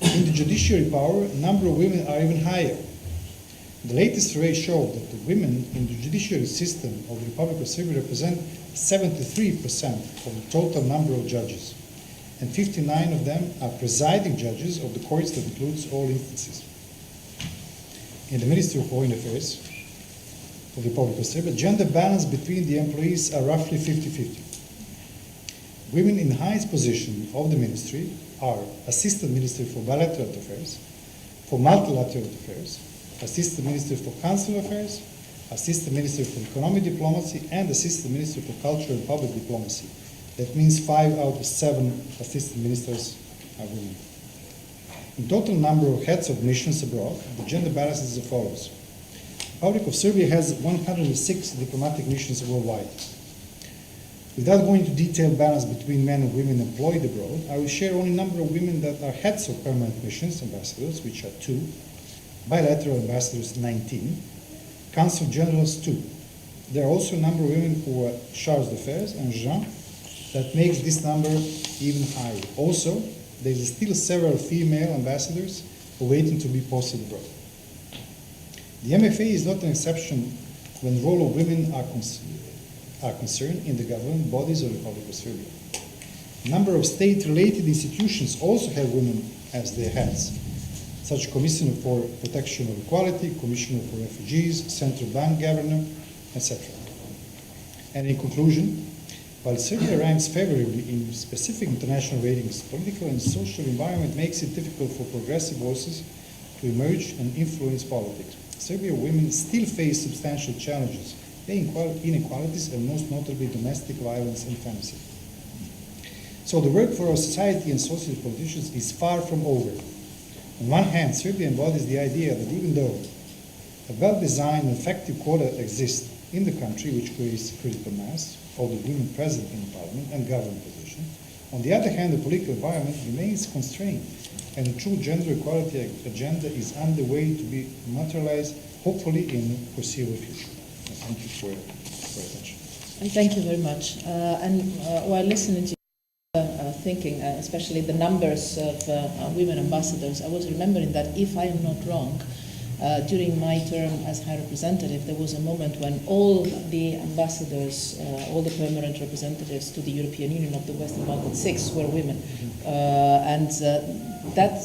In the judiciary power, a number of women are even higher. The latest survey showed that the women in the judiciary system of the Republic of Serbia represent 73% of the total number of judges, and 59 of them are presiding judges of the courts that includes all instances. In the Ministry of Foreign Affairs of the Republic of Serbia, gender balance between the employees are roughly 50-50. Women in the highest position of the ministry are Assistant Minister for Bilateral Affairs, for Multilateral Affairs, Assistant Minister for Consular Affairs, Assistant Minister for Economic Diplomacy, and Assistant Minister for Culture and Public Diplomacy. That means 5 out of 7 assistant ministers are women. In total number of heads of missions abroad, the gender balance is as follows. The Republic of Serbia has 106 diplomatic missions worldwide. Without going into detailed balance between men and women employed abroad, I will share only a number of women that are heads of permanent missions, ambassadors, which are 2, bilateral ambassadors 19, consul generals 2. There are also a number of women who are chargé d'affaires and Jean that makes this number even higher. Also, there is still several female ambassadors waiting to be posted abroad. The MFA is not an exception when the role of women are concerned in the government bodies of the Republic of Serbia. A number of state-related institutions also have women as their heads, such Commissioner for Protection of Equality, Commissioner for Refugees, Central Bank Governor, etc. And in conclusion, while Serbia ranks favorably in specific international ratings, political and social environment makes it difficult for progressive voices to emerge and influence politics. Serbian women still face substantial challenges, inequalities, and most notably domestic violence and femicide. So the work for our society and social politicians is far from over. On one hand, Serbia embodies the idea that even though a well-designed and effective quota exists in the country which creates critical mass of the women present in the parliament and government position, on the other hand, the political environment remains constrained, and a true gender equality agenda is underway to be materialized, hopefully in the foreseeable future. Thank you for your attention. And thank you very much. While listening to thinking, especially the numbers of women ambassadors, I was remembering that, if I am not wrong, during my term as High Representative, there was a moment when all the ambassadors, all the permanent representatives to the European Union of the Western Balkans, 6 were women. That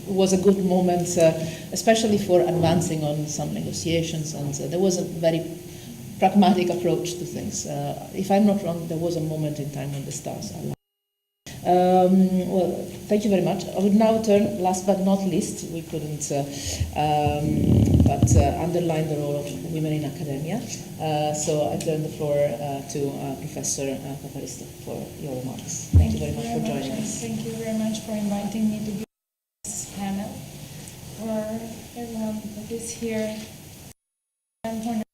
was a good moment, especially for advancing on some negotiations, and there was a very pragmatic approach to things. If I'm not wrong, there was a moment in time when the stars aligned. Well, thank you very much. I would now turn, last but not least, we couldn't but underline the role of women in academia. So I turn the floor to Professor Paparisto for your remarks. Thank you very much for joining us. Thank you very much for inviting me to be on this panel. For everyone that is here, I'm honored to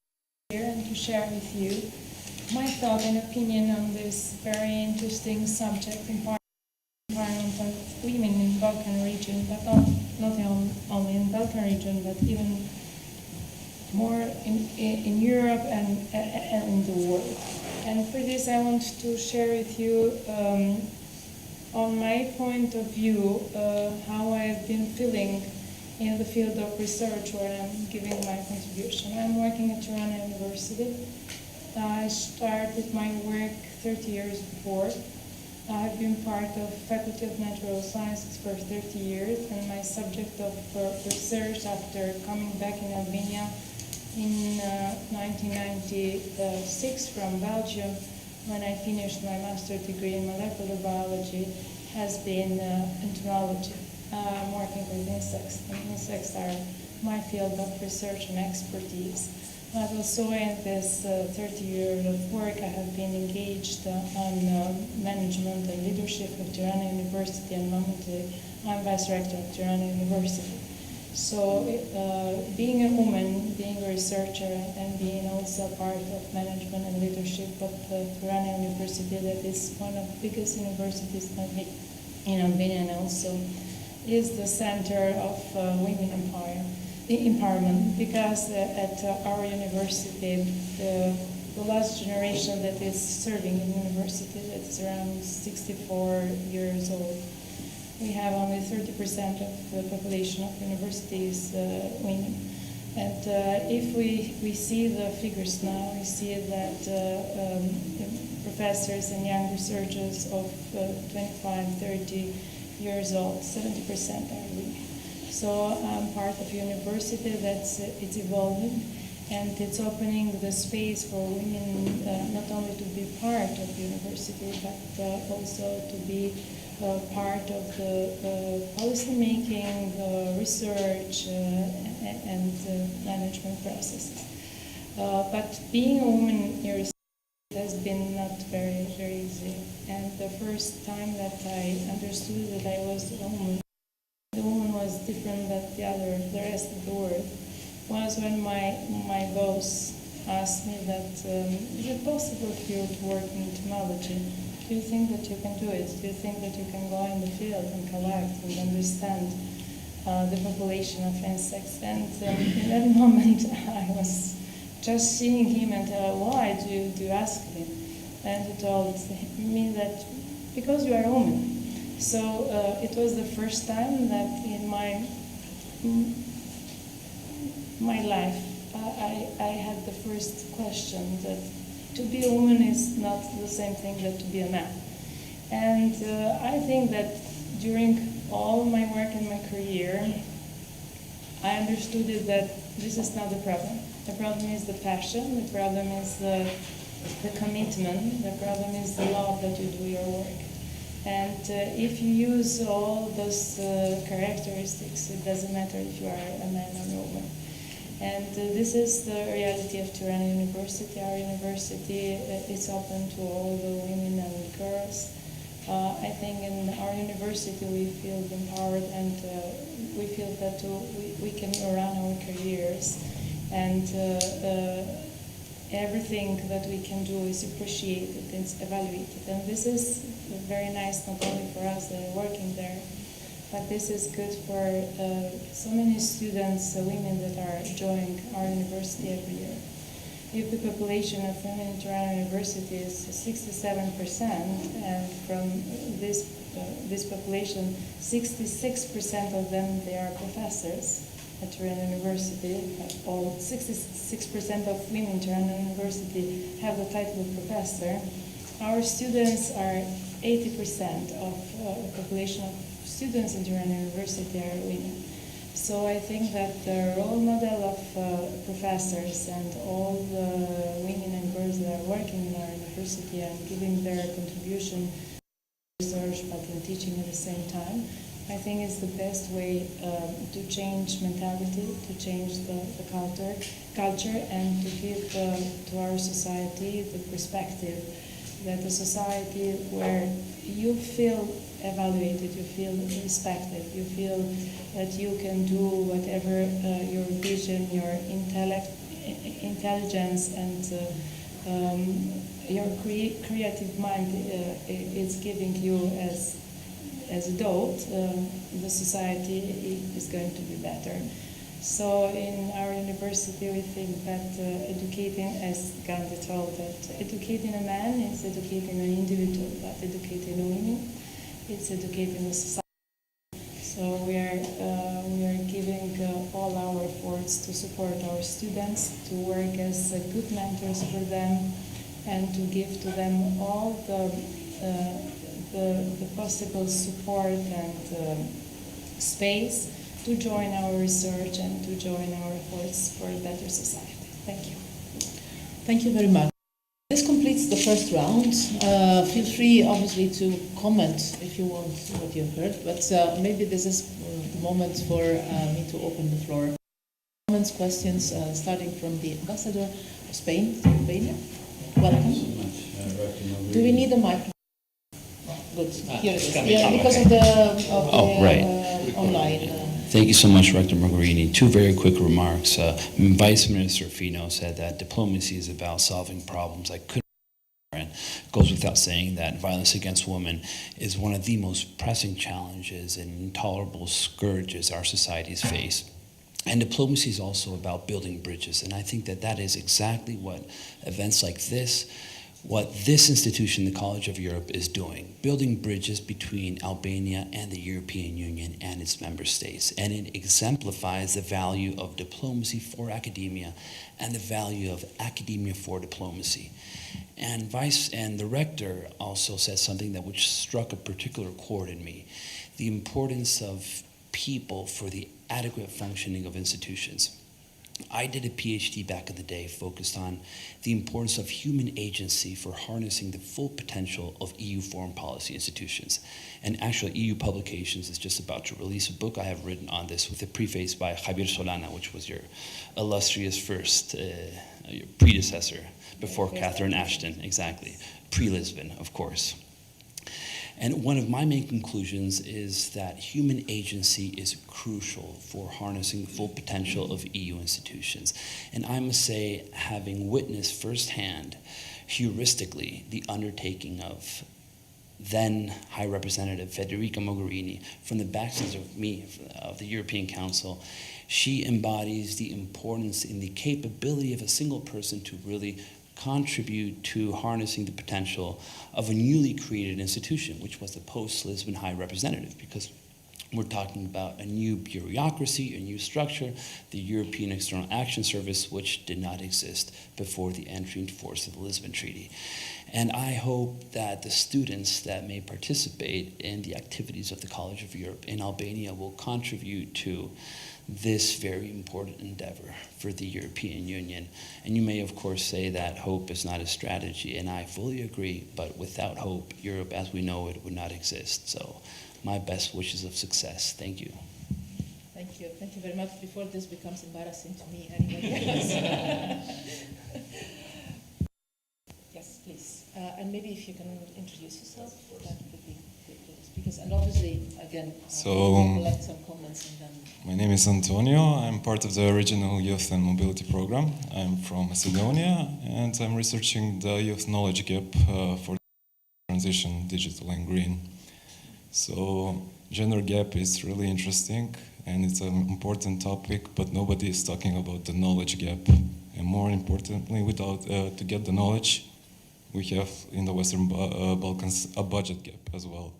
be here and to share with you my thought and opinion on this very interesting subject, environment of women in the Balkan region, but not only in the Balkan region, but even more in Europe and in the world. And for this, I want to share with you, on my point of view, how I've been feeling in the field of research where I'm giving my contribution. I'm working at Tirana University. I started my work 30 years before. I've been part of Faculty of Natural Sciences for 30 years, and my subject of research after coming back in Albania in 1996 from Belgium, when I finished my master's degree in molecular biology, has been entomology. I'm working with insects, and insects are my field of research and expertise. But also in this 30 years of work, I have been engaged on management and leadership of Tirana University, and momently I'm Vice Rector of Tirana University. So being a woman, being a researcher, and being also part of management and leadership at Tirana University, that is one of the biggest universities in Albania, and also is the center of women empowerment, because at our university, the last generation that is serving in university, that's around 64 years old. We have only 30% of the population of universities women. And if we see the figures now, we see that professors and young researchers of 25, 30 years old, 70% are women. So I'm part of a university that's it's evolving, and it's opening the space for women not only to be part of the university, but also to be part of the policy making, research, and management process. But being a woman here has been not very, very easy. And the first time that I understood that I was a woman, the woman was different than the rest of the world, was when my boss asked me that, is it possible for you to work in entomology? Do you think that you can do it? Do you think that you can go in the field and collect and understand the population of insects? And in that moment, I was just seeing him and why do you ask me? And he told me that because you are a woman. So it was the first time that in my life I had the first question that to be a woman is not the same thing that to be a man. And I think that during all my work and my career, I understood that this is not the problem. The problem is the passion, the problem is the commitment, the problem is the love that you do your work. And if you use all those characteristics, it doesn't matter if you are a man or a woman. And this is the reality of Tirana University. Our university is open to all the women and girls. I think in our university we feel empowered, and we feel that we can run our careers, and everything that we can do is appreciated and evaluated. And this is very nice not only for us that are working there, but this is good for so many students, women that are joining our university every year. If the population of women in Tirana University is 67%, and from this population, 66% of them, they are professors at Tirana University. All 66% of women in Tirana University have the title of professor. Our students are 80% of the population of students in Tirana University are women. So I think that the role model of professors and all the women and girls that are working in our university and giving their contribution to research but in teaching at the same time, I think is the best way to change mentality, to change the culture, and to give to our society the perspective that a society where you feel evaluated, you feel respected, you feel that you can do whatever your vision, your intelligence, and your creative mind is giving you as adult, the society is going to be better. So in our university we think that educating, as Gandhi told, that educating a man is educating an individual, but educating a woman, it's educating a society. So we are giving all our efforts to support our students, to work as good mentors for them, and to give to them all the possible support and space to join our research and to join our efforts for a better society. Thank you. Thank you very much. This completes the first round. Feel free, obviously, to comment if you want what you've heard, but maybe this is the moment for me to open the floor. Comments, questions, starting from the ambassador of Spain, Albania. Welcome. Do we need a microphone? Good. Here it is. Yeah, because of the online. Thank you so much, Rector Mogherini. Two very quick remarks. Vice Minister Fino said that diplomacy is about solving problems. I couldn't. And it goes without saying that violence against women is one of the most pressing challenges and intolerable scourges our societies face. And diplomacy is also about building bridges. And I think that that is exactly what events like this, what this institution, the College of Europe, is doing, building bridges between Albania and the European Union and its member states. And it exemplifies the value of diplomacy for academia and the value of academia for diplomacy. And the Rector also said something that which struck a particular chord in me, the importance of people for the adequate functioning of institutions. I did a PhD back in the day focused on the importance of human agency for harnessing the full potential of EU foreign policy institutions. And actually, EU Publications is just about to release a book I have written on this with a preface by Javier Solana, which was your illustrious first your predecessor before Catherine Ashton, exactly, pre-Lisbon, of course. And one of my main conclusions is that human agency is crucial for harnessing the full potential of EU institutions. And I must say, having witnessed firsthand, heuristically, the undertaking of then High Representative Federica Mogherini from the backseat of the European Council, she embodies the importance in the capability of a single person to really contribute to harnessing the potential of a newly created institution, which was the post-Lisbon High Representative, because we're talking about a new bureaucracy, a new structure, the European External Action Service, which did not exist before the entry into force of the Lisbon Treaty. And I hope that the students that may participate in the activities of the College of Europe in Albania will contribute to this very important endeavor for the European Union. And you may, of course, say that hope is not a strategy, and I fully agree, but without hope, Europe as we know it would not exist. So my best wishes of success. Thank you. Thank you. Thank you very much. Before this becomes embarrassing to me, anybody else? Yes, please. And maybe if you can introduce yourself, that would be good for the speakers. And obviously, again, we'll collect some comments and then... My name is Antonio. I'm part of the Regional Youth and Mobility Program. I'm from Macedonia, and I'm researching the youth knowledge gap for transition, digital and green. So, gender gap is really interesting, and it's an important topic, but nobody is talking about the knowledge gap. And more importantly, to get the knowledge, we have in the Western Balkans a budget gap as well.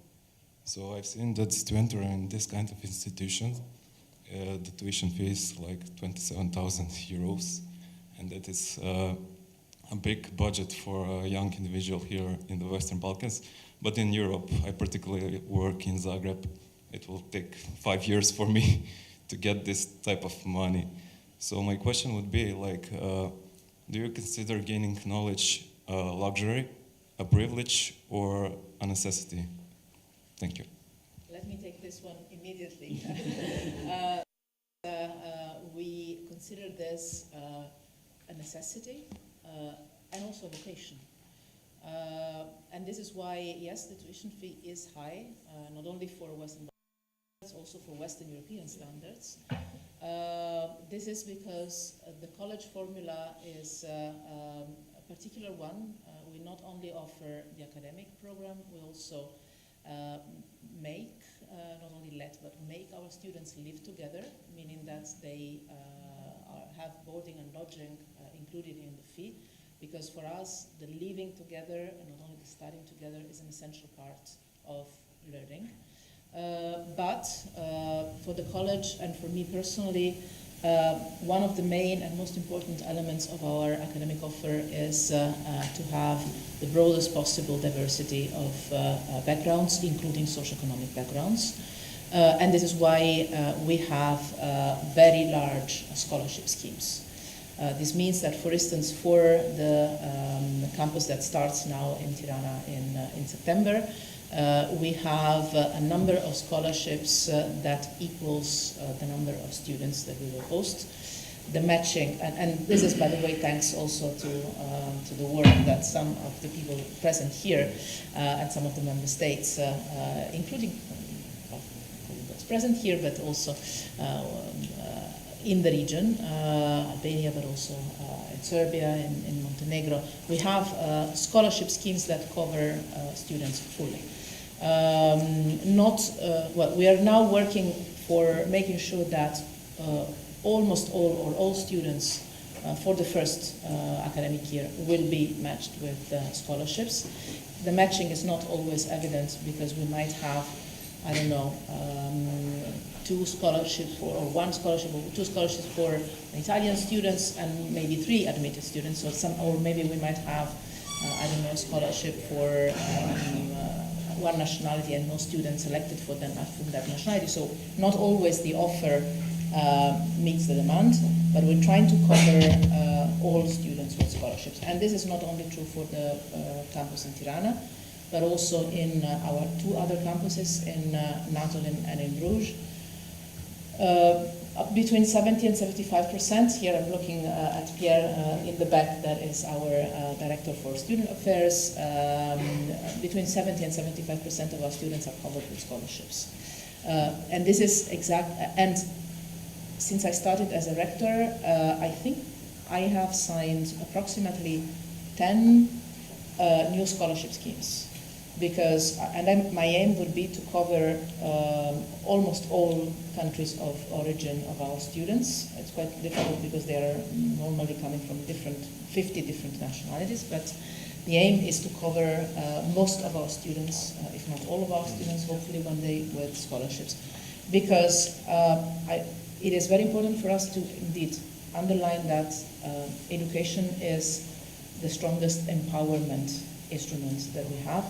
So I've seen that to enter in this kind of institutions, the tuition fee is like 27,000 euros, and that is a big budget for a young individual here in the Western Balkans. But in Europe, I particularly work in Zagreb. It will take 5 years for me to get this type of money. So my question would be like, do you consider gaining knowledge a luxury, a privilege, or a necessity? Thank you. Let me take this one immediately. We consider this a necessity and also a vocation. And this is why, yes, the tuition fee is high, not only for Western Balkans, also for Western European standards. This is because the college formula is a particular one. We not only offer the academic program, we also make, not only let, but make our students live together, meaning that they have boarding and lodging included in the fee, because for us, the living together and not only the studying together is an essential part of learning. But for the college and for me personally, one of the main and most important elements of our academic offer is to have the broadest possible diversity of backgrounds, including socioeconomic backgrounds. And this is why we have very large scholarship schemes. This means that, for instance, for the campus that starts now in Tirana in September, we have a number of scholarships that equals the number of students that we will host. The matching, and this is, by the way, thanks also to the work that some of the people present here and some of the member states, including present here, but also in the region, Albania, but also in Serbia, in Montenegro. We have scholarship schemes that cover students fully. Well, we are now working for making sure that almost all or all students for the first academic year will be matched with scholarships. The matching is not always evident because we might have, I don't know, 2 scholarships or 1 scholarship or 2 scholarships for Italian students and maybe 3 admitted students, or maybe we might have, I don't know, a scholarship for one nationality and no students selected for them from that nationality. So not always the offer meets the demand, but we're trying to cover all students with scholarships. And this is not only true for the campus in Tirana, but also in our 2 other campuses in Natolin and in Bruges. Between 70 and 75%, here I'm looking at Pierre in the back, that is our Director for Student Affairs. Between 70 and 75% of our students are covered with scholarships. And this is and since I started as a rector, I think I have signed approximately 10 new scholarship schemes. Because, my aim would be to cover almost all countries of origin of our students. It's quite difficult because they are normally coming from 50 different nationalities, but the aim is to cover most of our students, if not all of our students, hopefully one day with scholarships. Because it is very important for us to indeed underline that education is the strongest empowerment instrument that we have.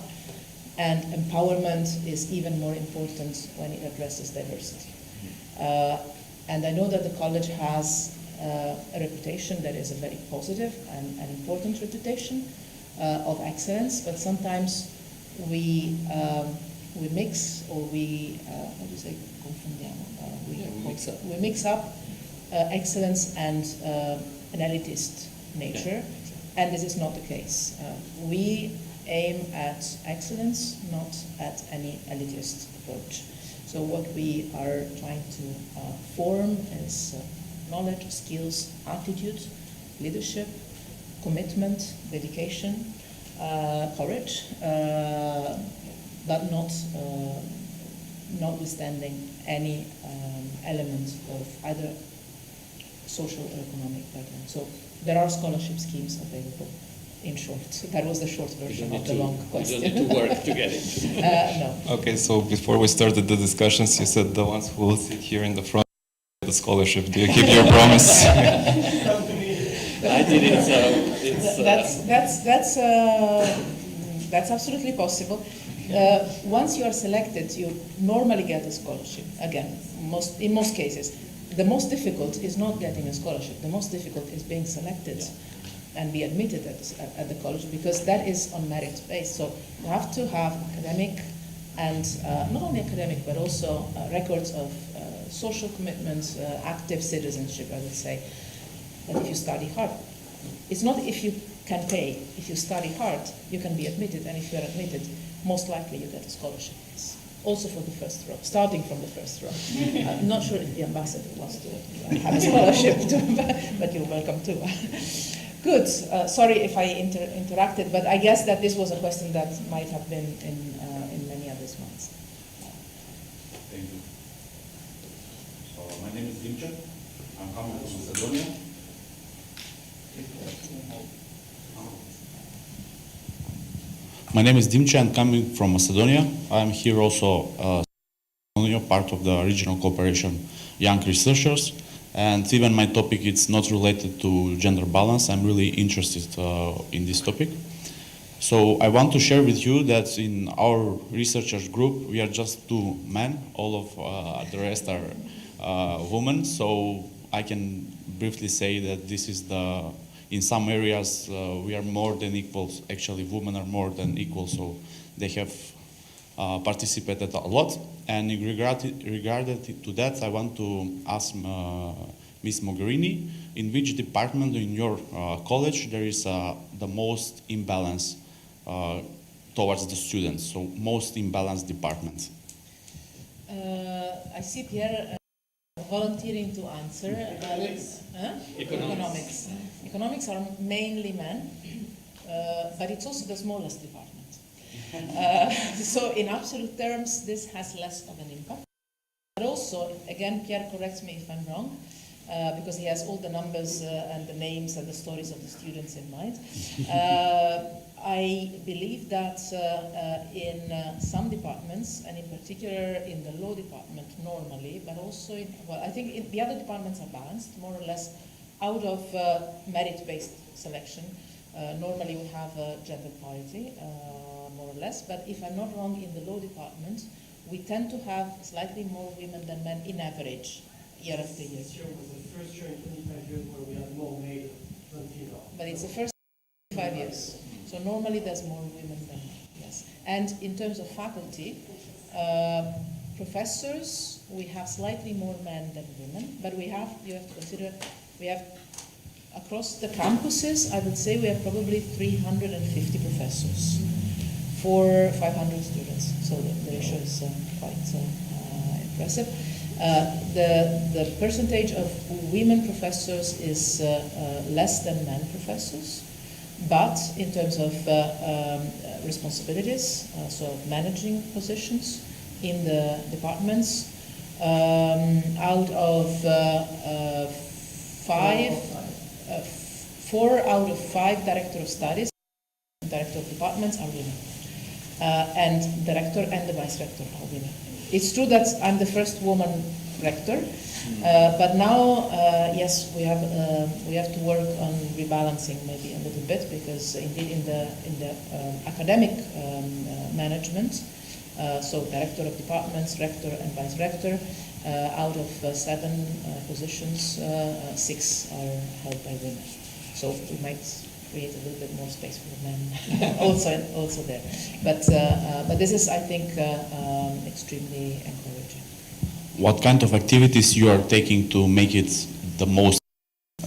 And empowerment is even more important when it addresses diversity. And I know that the college has a reputation that is a very positive and an important reputation of excellence, but sometimes we mix, or we, how do you say, confondiamo? We mix up excellence and an elitist nature, and this is not the case. We aim at excellence, not at any elitist approach. So what we are trying to form is knowledge, skills, attitude, leadership, commitment, dedication, courage, but notwithstanding any element of either social or economic background. So there are scholarship schemes available. In short, that was the short version of the long question. You don't need to work to get it. No. Okay, so before we started the discussions, you said the ones who will sit here in the front get the scholarship. Do you keep your promise? I did it, so it's... That's absolutely possible. Once you are selected, you normally get a scholarship. Again, in most cases. The most difficult is not getting a scholarship. The most difficult is being selected and be admitted at the college, because that is on merit based. So you have to have academic and not only academic, but also records of social commitment, active citizenship, I would say. But if you study hard, it's not if you can pay. If you study hard, you can be admitted, and if you are admitted, most likely you get a scholarship. Yes. Also for the first row, starting from the first row. I'm not sure if the ambassador wants to have a scholarship too, but you're welcome too. Good. Sorry if I interacted, but I guess that this was a question that might have been in many others' minds. Thank you. So my name is Dimčan. I'm coming from Macedonia. My name is Dimčan, coming from Macedonia. I'm here also part of the regional cooperation Young Researchers. And even my topic is not related to gender balance. I'm really interested in this topic. So I want to share with you that in our researchers group, we are just 2 men. All of the rest are women. So I can briefly say that this is in some areas, we are more than equals. Actually, women are more than equal. So they have participated a lot. And in regard to that, I want to ask Ms. Mogherini, in which department in your college there is the most imbalance towards the students, so most imbalanced department? I see Pierre volunteering to answer. Economics. Economics are mainly men, but it's also the smallest department. So in absolute terms, this has less of an impact. But also, again, Pierre corrects me if I'm wrong, because he has all the numbers and the names and the stories of the students in mind. I believe that in some departments, and in particular in the law department normally, but also in, well, I think in the other departments are balanced, more or less out of merit-based selection. Normally we have gender parity, more or less, but if I'm not wrong, in the law department, we tend to have slightly more women than men in average, year after year. This year was the first year in 25 years where we had more male than female. But it's the first 5 years. So normally there's more women than men, yes. And in terms of faculty, professors, we have slightly more men than women, but we have, you have to consider, we have across the campuses, I would say we have probably 350 professors for 500 students. So the ratio is quite impressive. The percentage of women professors is less than men professors, but in terms of responsibilities, so managing positions in the departments, out of 4 out of 5 director of studies, director of departments are women. And the rector and the vice rector are women. It's true that I'm the first woman rector, but now, yes, we have to work on rebalancing maybe a little bit, because indeed in the academic management, so director of departments, rector and vice rector, out of 7 positions, 6 are held by women. So we might create a little bit more space for the men also there. But this is, I think, extremely encouraging. What kind of activities you are taking to make it the most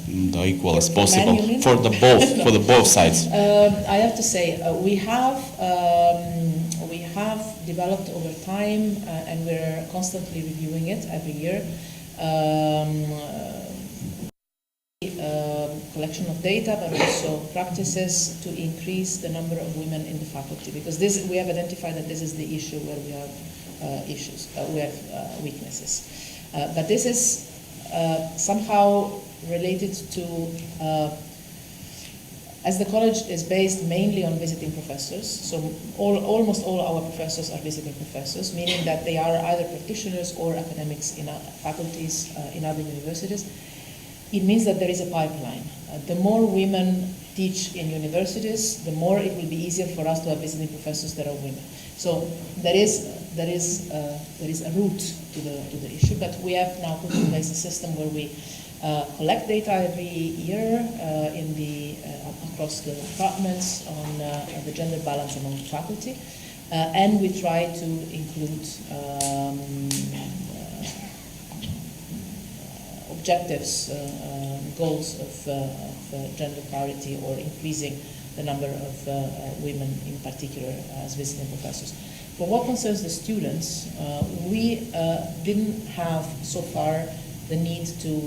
equal as possible men, for the both sides? I have to say we have developed over time, and we're constantly reviewing it every year. Collection of data, but also practices to increase the number of women in the faculty, because we have identified that this is the issue where we have we have weaknesses. But this is somehow related to, as the college is based mainly on visiting professors, so almost all our professors are visiting professors, meaning that they are either practitioners or academics in faculties in other universities. It means that there is a pipeline. The more women teach in universities, the more it will be easier for us to have visiting professors that are women. So there is a route to the issue, but we have now put in place a system where we collect data every year across the departments on the gender balance among faculty, and we try to include objectives, goals of gender parity, or increasing the number of women in particular as visiting professors. For what concerns the students, we didn't have so far the need to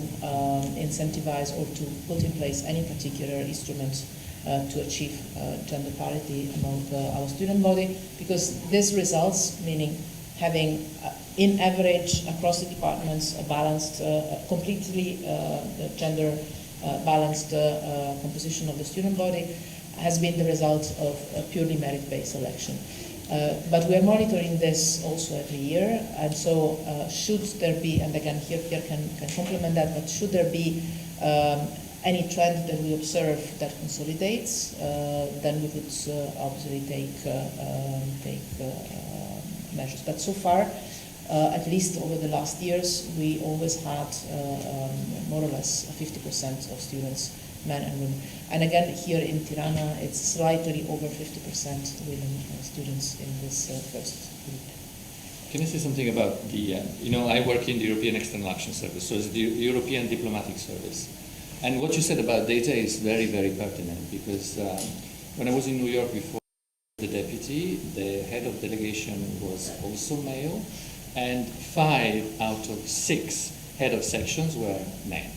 incentivize or to put in place any particular instrument to achieve gender parity among our student body, because this results, meaning having in average across the departments a balanced, completely gender balanced composition of the student body, has been the result of a purely merit-based selection. But we are monitoring this also every year, and so should there be, and again here Pierre can complement that, but should there be any trend that we observe that consolidates, then we could obviously take measures. But so far, at least over the last years, we always had more or less 50% of students, men and women. And again, here in Tirana, it's slightly over 50% women students in this first group. Can I say something about the, I work in the European External Action Service, so it's the European Diplomatic Service. And what you said about data is very, very pertinent, because when I was in New York before, the deputy, the head of delegation was also male, and 5 out of 6 head of sections were men.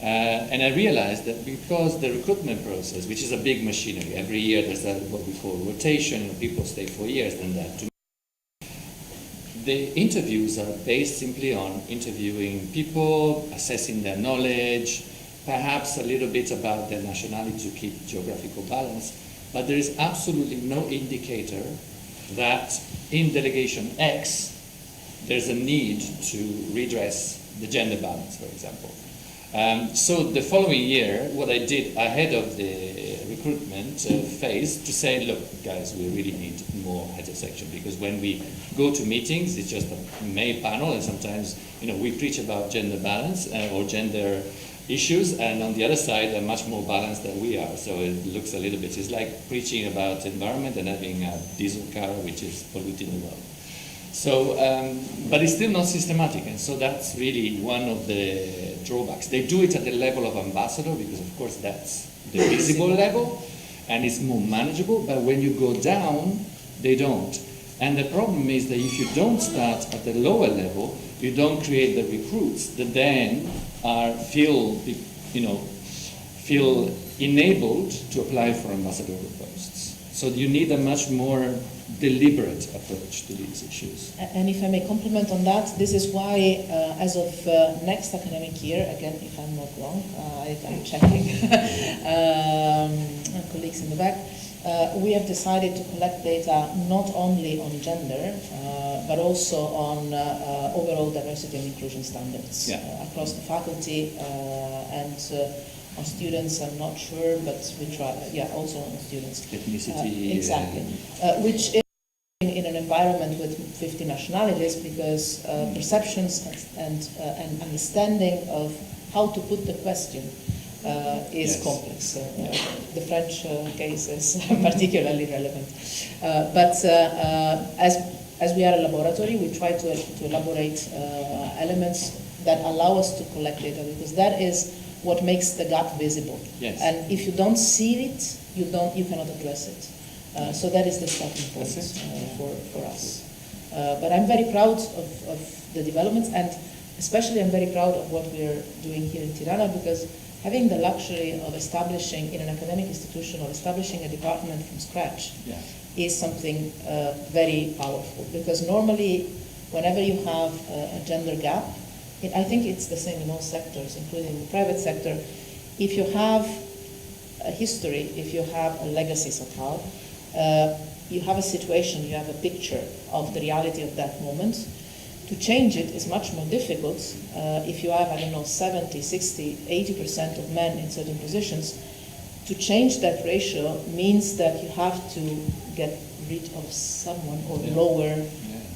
And I realized that because the recruitment process, which is a big machinery, every year there's what we call rotation, people stay for years than that. The interviews are based simply on interviewing people, assessing their knowledge, perhaps a little bit about their nationality to keep geographical balance, but there is absolutely no indicator that in Delegation X there's a need to redress the gender balance, for example. So the following year, what I did ahead of the recruitment phase to say, look, guys, we really need more heads of section, because when we go to meetings, it's just a male panel, and sometimes, we preach about gender balance or gender issues, and on the other side, they're much more balanced than we are. So it looks a little bit, it's like preaching about environment and having a diesel car which is polluting the world. So, but it's still not systematic, and so that's really one of the drawbacks. They do it at the level of ambassador, because of course that's the visible level, and it's more manageable, but when you go down, they don't. And the problem is that if you don't start at the lower level, you don't create the recruits that then feel enabled to apply for ambassadorial posts. So you need a much more deliberate approach to these issues. And if I may comment on that, this is why as of next academic year, again, if I'm not wrong, I'm checking, colleagues in the back, we have decided to collect data not only on gender, but also on overall diversity and inclusion standards across the faculty and on students, I'm not sure, but we try, also on students. Ethnicity. Exactly. Which is in an environment with 50 nationalities, because perceptions and understanding of how to put the question is complex. The French case is particularly relevant. But as we are a laboratory, we try to elaborate elements that allow us to collect data, because that is what makes the gap visible. Yes. And if you don't see it, you cannot address it. So that is the starting point for us. But I'm very proud of the developments, and especially I'm very proud of what we're doing here in Tirana, because having the luxury of establishing in an academic institution or establishing a department from scratch is something very powerful. Because normally, whenever you have a gender gap, I think it's the same in all sectors, including the private sector. If you have a history, if you have a legacy somehow, you have a situation, you have a picture of the reality of that moment. To change it is much more difficult if you have, 70, 60, 80% of men in certain positions. To change that ratio means that you have to get rid of someone or lower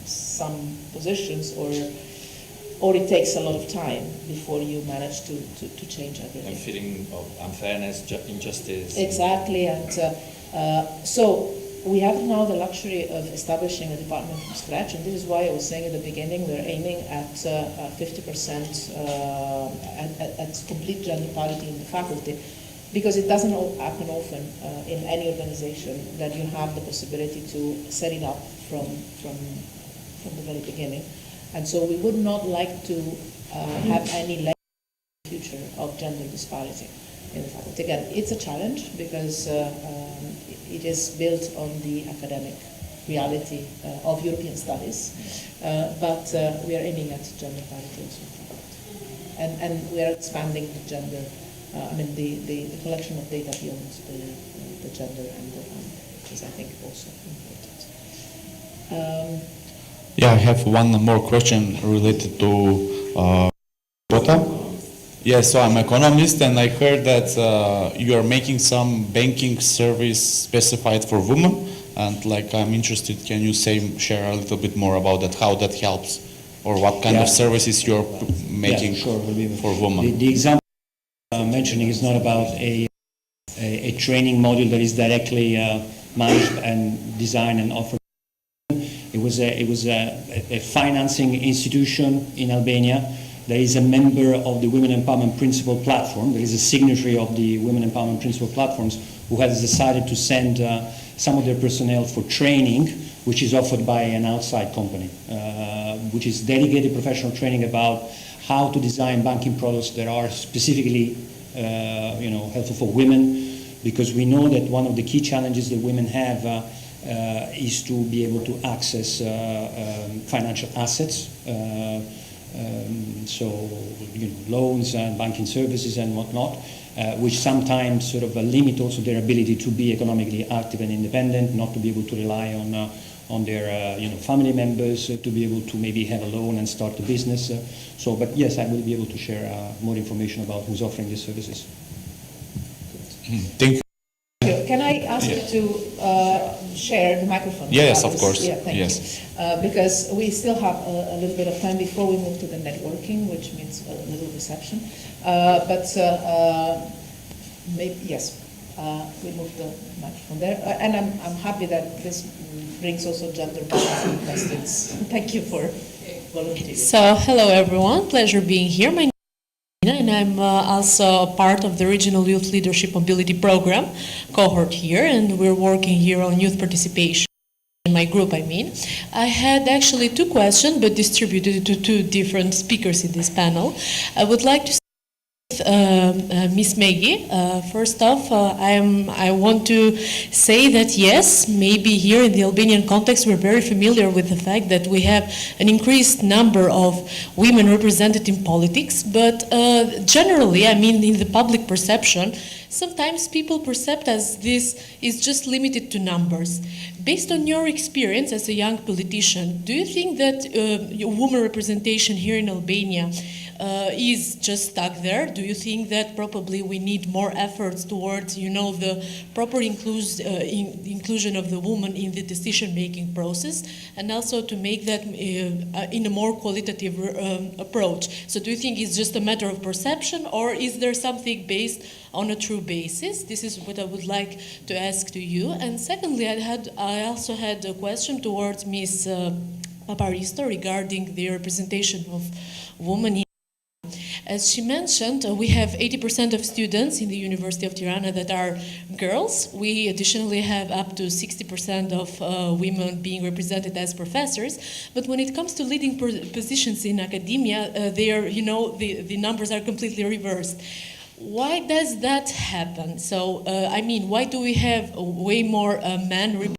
some positions, or it takes a lot of time before you manage to change everything. And feeling of unfairness, injustice. Exactly, and so we have now the luxury of establishing a department from scratch, and this is why I was saying at the beginning we're aiming at 50% at complete gender parity in the faculty, because it doesn't happen often in any organization that you have the possibility to set it up from the very beginning. And so we would not like to have any legacy in the future of gender disparity in the faculty. Again, it's a challenge because it is built on the academic reality of European studies, but we are aiming at gender parity also in the faculty. And we are expanding the gender, the collection of data beyond the gender and is, I think, also important. I have one more question related to Ribotta. Yes, so I'm an economist, and I heard that you are making some banking service specified for women, and I'm interested, can you share a little bit more about that, how that helps, or what kind of services you're making for women? The example I'm mentioning is not about a training module that is directly managed and designed and offered. It was a financing institution in Albania. There is a member of the Women Empowerment Principle Platform. There is a signatory of the Women Empowerment Principle Platforms who has decided to send some of their personnel for training which is offered by an outside company, which is dedicated professional training about how to design banking products that are specifically helpful for women, because we know that one of the key challenges that women have is to be able to access financial assets, loans and banking services and whatnot, which sometimes sort of limit also their ability to be economically active and independent, not to be able to rely on their family members to be able to maybe have a loan and start a business. But yes, I will be able to share more information about who's offering these services. Thank you. Can I ask you to share the microphone? Yes, of course. Yeah, thank you. Because we still have a little bit of time before we move to the networking, which means a little reception. Maybe, yes, we move the microphone there. And I'm happy that this brings also gender balance in questions. Thank you for volunteering. So, hello everyone, pleasure being here. My name is Anila, and I'm also part of the Regional Youth Leadership Mobility Program cohort here, and we're working here on youth participation. In my group, I mean. I had actually two questions, but distributed to two different speakers in this panel. I would like to Miss Megi. First off, I want to say that yes, maybe here in the Albanian context we're very familiar with the fact that we have an increased number of women represented in politics, but generally, I mean in the public perception, sometimes people perceive as this is just limited to numbers. Based on your experience as a young politician, do you think that women representation here in Albania is just stuck there? Do you think that probably we need more efforts towards, the proper inclusion of the woman in the decision-making process, and also to make that in a more qualitative approach? So do you think it's just a matter of perception, or is there something based on a true basis? This is what I would like to ask to you. And secondly, I also had a question towards Ms. Paparisto regarding the representation of women here. As she mentioned, we have 80% of students in the University of Tirana that are girls. We additionally have up to 60% of women being represented as professors. But when it comes to leading positions in academia, the numbers are completely reversed. Why does that happen? So, why do we have way more men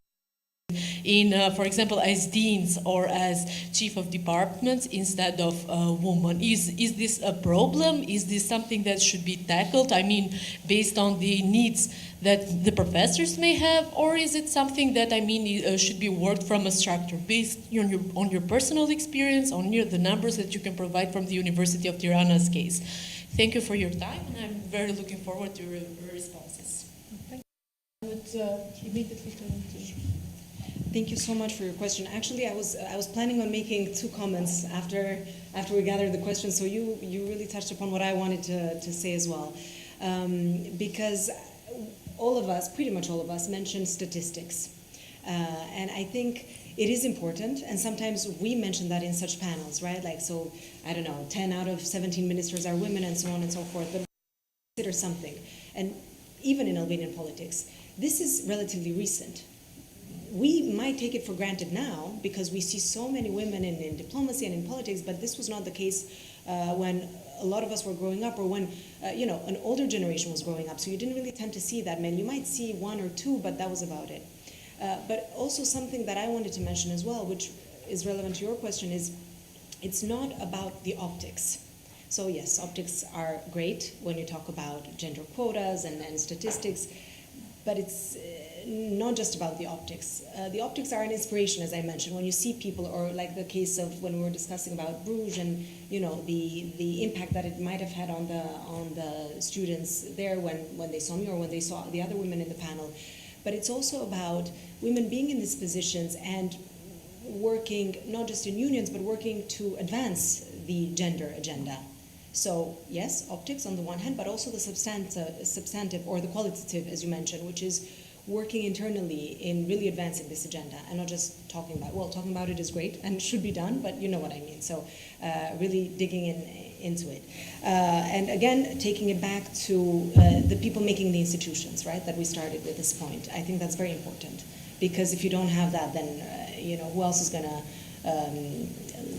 for example, as deans or as chief of departments instead of women? Is this a problem? Is this something that should be tackled? Based on the needs that the professors may have, or is it something that should be worked from a structure based on your personal experience, on the numbers that you can provide from the University of Tirana's case? Thank you for your time, and I'm very looking forward to your responses. Thank you. I would immediately turn to. Thank you so much for your question. Actually, I was planning on making two comments after we gathered the questions. So you really touched upon what I wanted to say as well, because pretty much all of us, mentioned statistics, and I think it is important. And sometimes we mention that in such panels, right? 10 out of 17 ministers are women, and so on and so forth. But consider something, and even in Albanian politics, this is relatively recent. We might take it for granted now because we see so many women in diplomacy and in politics, but this was not the case when a lot of us were growing up, or when an older generation was growing up. So you didn't really tend to see that many. You might see one or two, but that was about it. But also something that I wanted to mention as well, which is relevant to your question, is it's not about the optics. So yes, optics are great when you talk about gender quotas and statistics, but it's not just about the optics. The optics are an inspiration, as I mentioned. When you see people, or like the case of when we were discussing about Bruges, and the impact that it might have had on the students there when they saw me, or when they saw the other women in the panel. But it's also about women being in these positions and working not just in unions, but working to advance the gender agenda. So yes, optics on the one hand, but also the substantive or the qualitative, as you mentioned, which is working internally in really advancing this agenda, and not just talking about. Well, talking about it is great and should be done, but you know what I mean. So really digging into it, and again taking it back to the people making the institutions, right? That we started with this point. I think that's very important, because if you don't have that, then who else is going to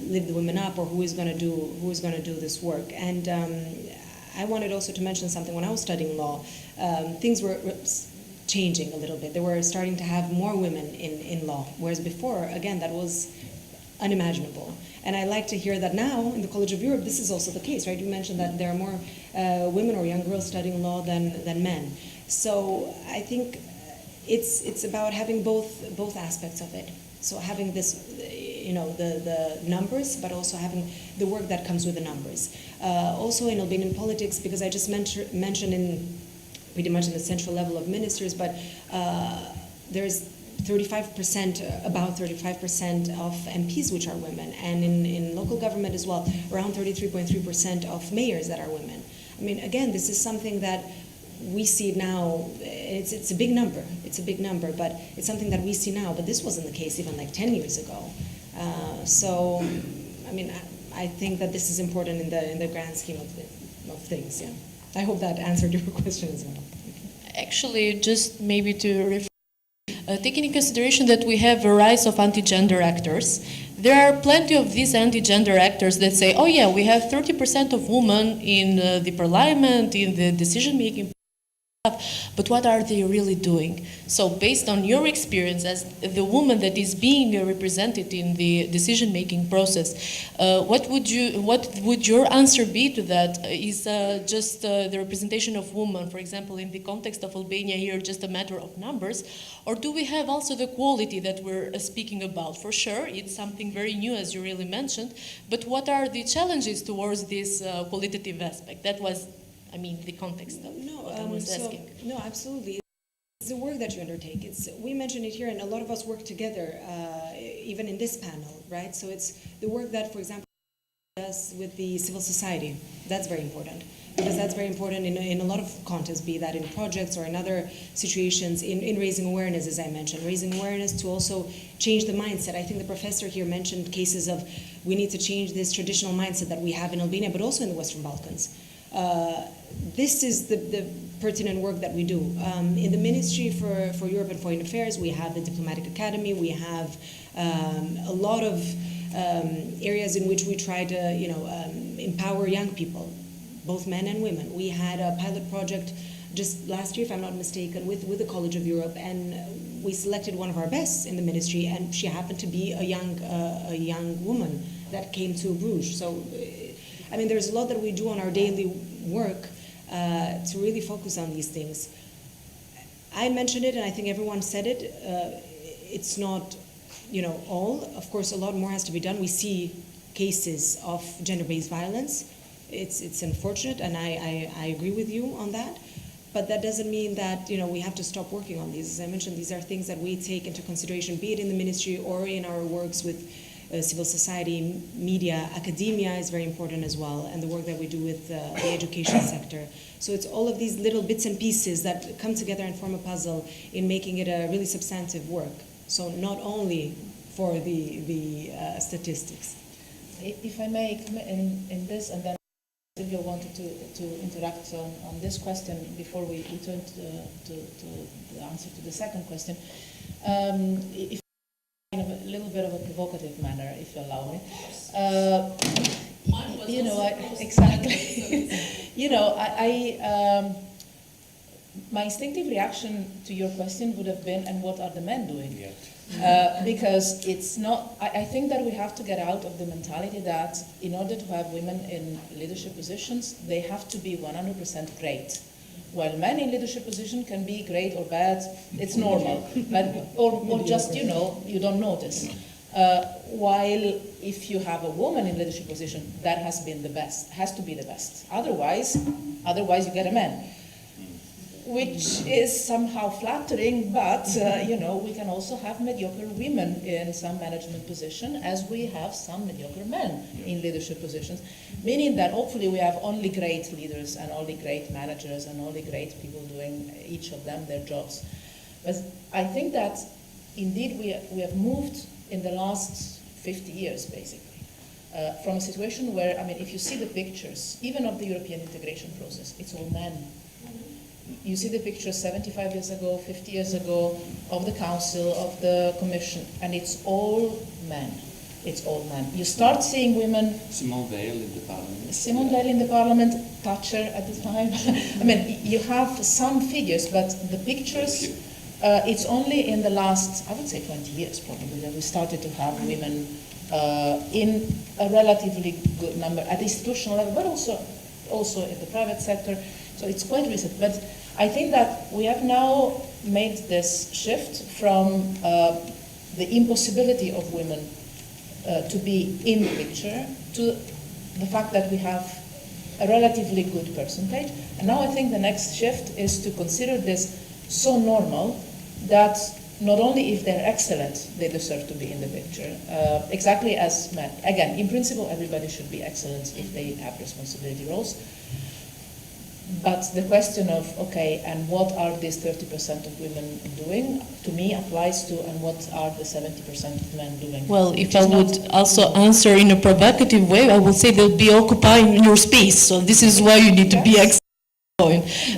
lift the women up, or who is going to do this work. And I wanted also to mention something. When I was studying law, things were changing a little bit. They were starting to have more women in law, whereas before, again, that was unimaginable. And I like to hear that now in the College of Europe, this is also the case, right? You mentioned that there are more women or young girls studying law than men. So I think it's about having both aspects of it. So having this, the numbers, but also having the work that comes with the numbers. Also in Albanian politics, because I just mentioned in pretty much in the central level of ministers, but there's 35%, about 35% of MPs which are women, and in local government as well, around 33.3% of mayors that are women. I mean, again, this is something that we see now. It's a big number. It's a big number, but it's something that we see now. But this wasn't the case even like 10 years ago. So, I mean, I think that this is important in the grand scheme of things. Yeah. I hope that answered your question as well. Actually, just maybe to taking in consideration that we have a rise of anti-gender actors, there are plenty of these anti-gender actors that say, oh yeah, we have 30% of women in the parliament, in the decision-making, but what are they really doing? So based on your experience as the woman that is being represented in the decision-making process, what would your answer be to that? Is just the representation of women, for example, in the context of Albania here, just a matter of numbers? Or do we have also the quality that we're speaking about? For sure, it's something very new, as you really mentioned, but what are the challenges towards this qualitative aspect? That was, I mean, the context of what I was asking. No, absolutely. It's the work that you undertake. We mentioned it here, and a lot of us work together, even in this panel, right? So it's the work that, for example, does with the civil society. That's very important, because that's very important in a lot of contexts, be that in projects or in other situations, in raising awareness, as I mentioned, raising awareness to also change the mindset. I think the professor here mentioned cases of we need to change this traditional mindset that we have in Albania, but also in the Western Balkans. This is the pertinent work that we do. In the Ministry for Europe and Foreign Affairs, we have the Diplomatic Academy, we have a lot of areas in which we try to empower young people, both men and women. We had a pilot project just last year, if I'm not mistaken, with the College of Europe, and we selected one of our best in the ministry, and she happened to be a young woman that came to Bruges. So, I mean, there's a lot that we do on our daily work to really focus on these things. I mentioned it, and I think everyone said it. It's not, all. Of course, a lot more has to be done. We see cases of gender-based violence. It's unfortunate, and I agree with you on that. But that doesn't mean that we have to stop working on these. As I mentioned, these are things that we take into consideration, be it in the ministry or in our works with civil society, media, academia is very important as well, and the work that we do with the education sector. So it's all of these little bits and pieces that come together and form a puzzle in making it a really substantive work. So not only for the statistics. If I may comment in this, and then Silvio wanted to interact on this question before we turn to the answer to the second question. If in a little bit of a provocative manner, if you allow me. Exactly. My instinctive reaction to your question would have been, and what are the men doing? Because it's not, I think that we have to get out of the mentality that in order to have women in leadership positions, they have to be 100% great. While men in leadership position can be great or bad, it's normal, or just, you don't notice. While if you have a woman in leadership position, that has to be the best. Otherwise you get a man. Which is somehow flattering, but we can also have mediocre women in some management position, as we have some mediocre men in leadership positions, meaning that hopefully we have only great leaders and only great managers and only great people doing each of them their jobs. But I think that indeed we have moved in the last 50 years, basically, from a situation where, if you see the pictures, even of the European integration process, it's all men. you see the pictures 75 years ago, 50 years ago, of the council, of the commission, and it's all men. It's all men. You start seeing women. Simone Veil in the parliament. Simone Veil in the parliament, Thatcher at the time. I mean, you have some figures, but the pictures, it's only in the last, I would say 20 years probably, that we started to have women in a relatively good number at the institutional level, but also in the private sector. So it's quite recent. But I think that we have now made this shift from the impossibility of women to be in the picture to the fact that we have a relatively good percentage. And now I think the next shift is to consider this so normal that not only if they're excellent, they deserve to be in the picture, exactly as men. Again, in principle, everybody should be excellent if they have responsibility roles. But the question of, okay, and what are these 30% of women doing, to me applies to, and what are the 70% of men doing? Well, if I would also answer in a provocative way, I would say they'll be occupying your space. So this is why you need to be excellent.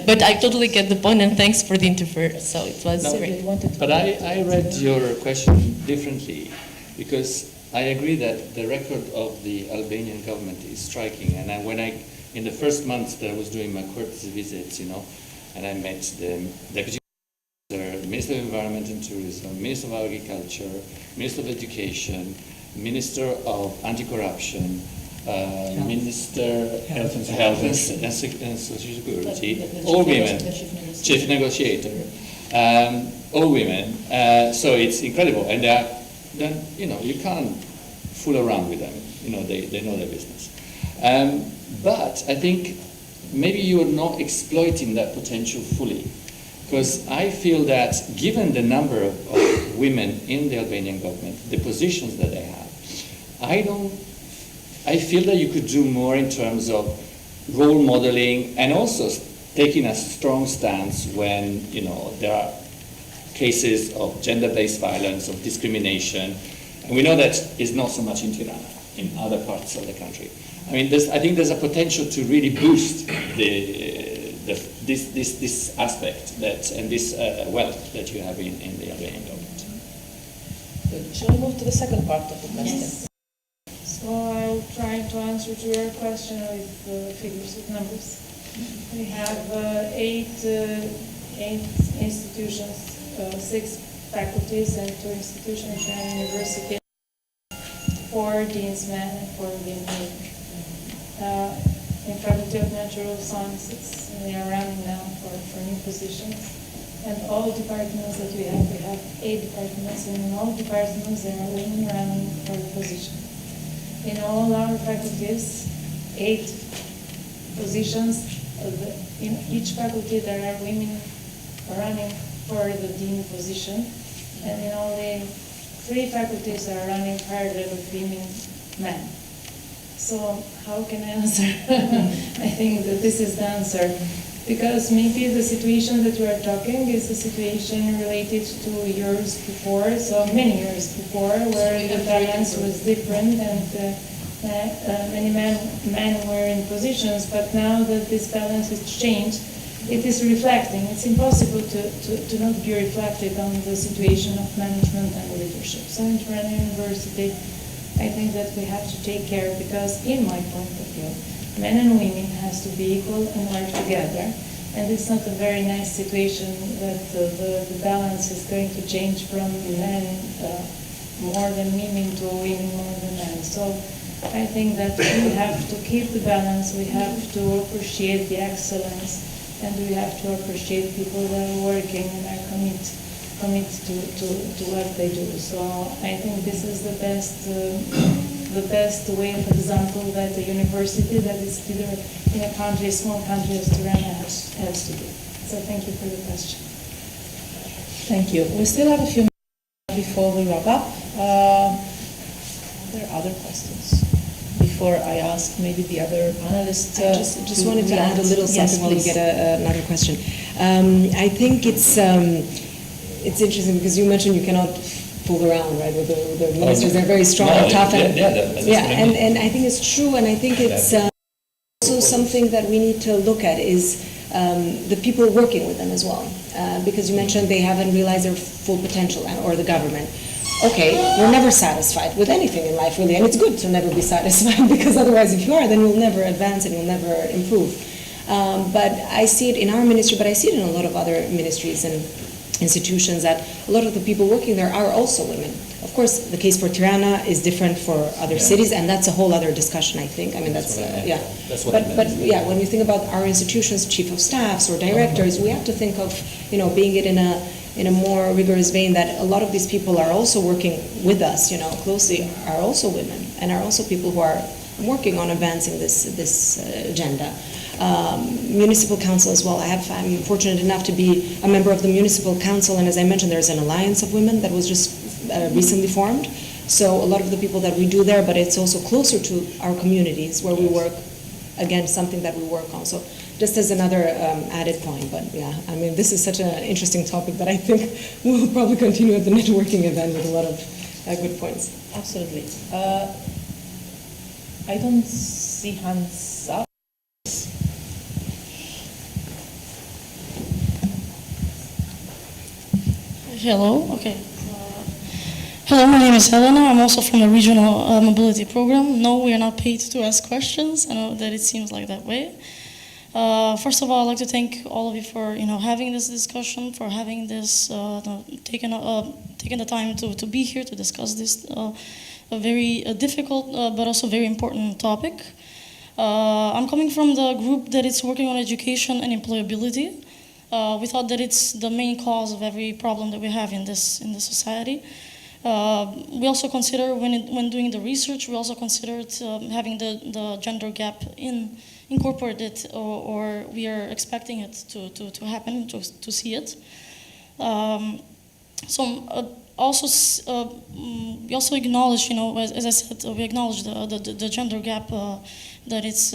But I totally get the point, and thanks for the interference. So it was great. But I read your question differently, because I agree that the record of the Albanian government is striking. And in the first month that I was doing my courtesy visits, and I met the Deputy Minister, the Minister of Environment and Tourism, Minister of Agriculture, Minister of Education, Minister of Anti-Corruption, Minister Health and Social Security, all women, Chief Negotiator, all women. So it's incredible, and then you can't fool around with them. They know their business. But I think maybe you are not exploiting that potential fully, because I feel that given the number of women in the Albanian government, the positions that they have, I feel that you could do more in terms of role modeling and also taking a strong stance when there are cases of gender-based violence, of discrimination, and we know that is not so much in Tirana, in other parts of the country. I mean, I think there's a potential to really boost this aspect and this wealth that you have in the Albanian government. Good. Shall we move to the second part of the question? Yes. So I'll try to answer to your question with figures, with numbers. We have eight institutions, 6 faculties and 2 institutions and universities, 4 deans men and 4 deans women. In Faculty of Natural Sciences, we are running now for new positions. And all departments that we have 8 departments, and in all departments there are women running for the position. In all our faculties, 8 positions, in each faculty there are women running for the dean position, and in only 3 faculties are running parallel with women men. So how can I answer? I think that this is the answer. Because maybe the situation that we are talking is a situation related to years before, so many years before, where the balance was different and many men were in positions, but now that this balance has changed, it is reflecting. It's impossible to not be reflected on the situation of management and leadership. So in Tirana University, I think that we have to take care, because in my point of view, men and women has to be equal and work together. And it's not a very nice situation that the balance is going to change from men more than women to women more than men. So I think that we have to keep the balance, we have to appreciate the excellence, and we have to appreciate people that are working and are commit to what they do. So I think this is the best way of example that a university that is either in a country, a small country as Tirana has to do. So thank you for the question. Thank you. We still have a few minutes before we wrap up. Are there other questions? Before I ask maybe the other panelists. I just wanted to add a little something while we get another question. I think it's interesting because you mentioned you cannot fool around, right, with the ministers. They're very strong and tough. And I think it's true, and I think it's also something that we need to look at is the people working with them as well. Because you mentioned they haven't realized their full potential, or the government. Okay, we're never satisfied with anything in life, really, and it's good to never be satisfied, because otherwise if you are, then you'll never advance and you'll never improve. But I see it in our ministry, but I see it in a lot of other ministries and institutions, that a lot of the people working there are also women. Of course, the case for Tirana is different for other cities, and that's a whole other discussion, I think. I mean, that's yeah. But yeah, when you think about our institutions, chief of staffs or directors, we have to think of, you know, being it in a more rigorous vein, that a lot of these people are also working with us, you know, closely, are also women, and are also people who are working on advancing this agenda. Municipal council as well. I'm fortunate enough to be a member of the municipal council, and as I mentioned, there's an alliance of women that was just recently formed. So a lot of the people that we do there, but it's also closer to our communities where we work, again, something that we work on. So just as another added point, but yeah, I mean, this is such an interesting topic that I think we'll probably continue at the networking event with a lot of good points. Absolutely. I don't see hands up. Hello, okay. Hello, my name is Helena. I'm also from the Regional Mobility Program. No, we are not paid to ask questions. I know that it seems like that way. First of all, I'd like to thank all of you for having this discussion, for having this, taking the time to be here to discuss this a very difficult but also very important topic. I'm coming from the group that is working on education and employability. We thought that it's the main cause of every problem that we have in this society. We also consider, when doing the research, we also considered having the gender gap incorporated, or we are expecting it to happen, to see it. We also acknowledge, as I said, we acknowledge the gender gap that it's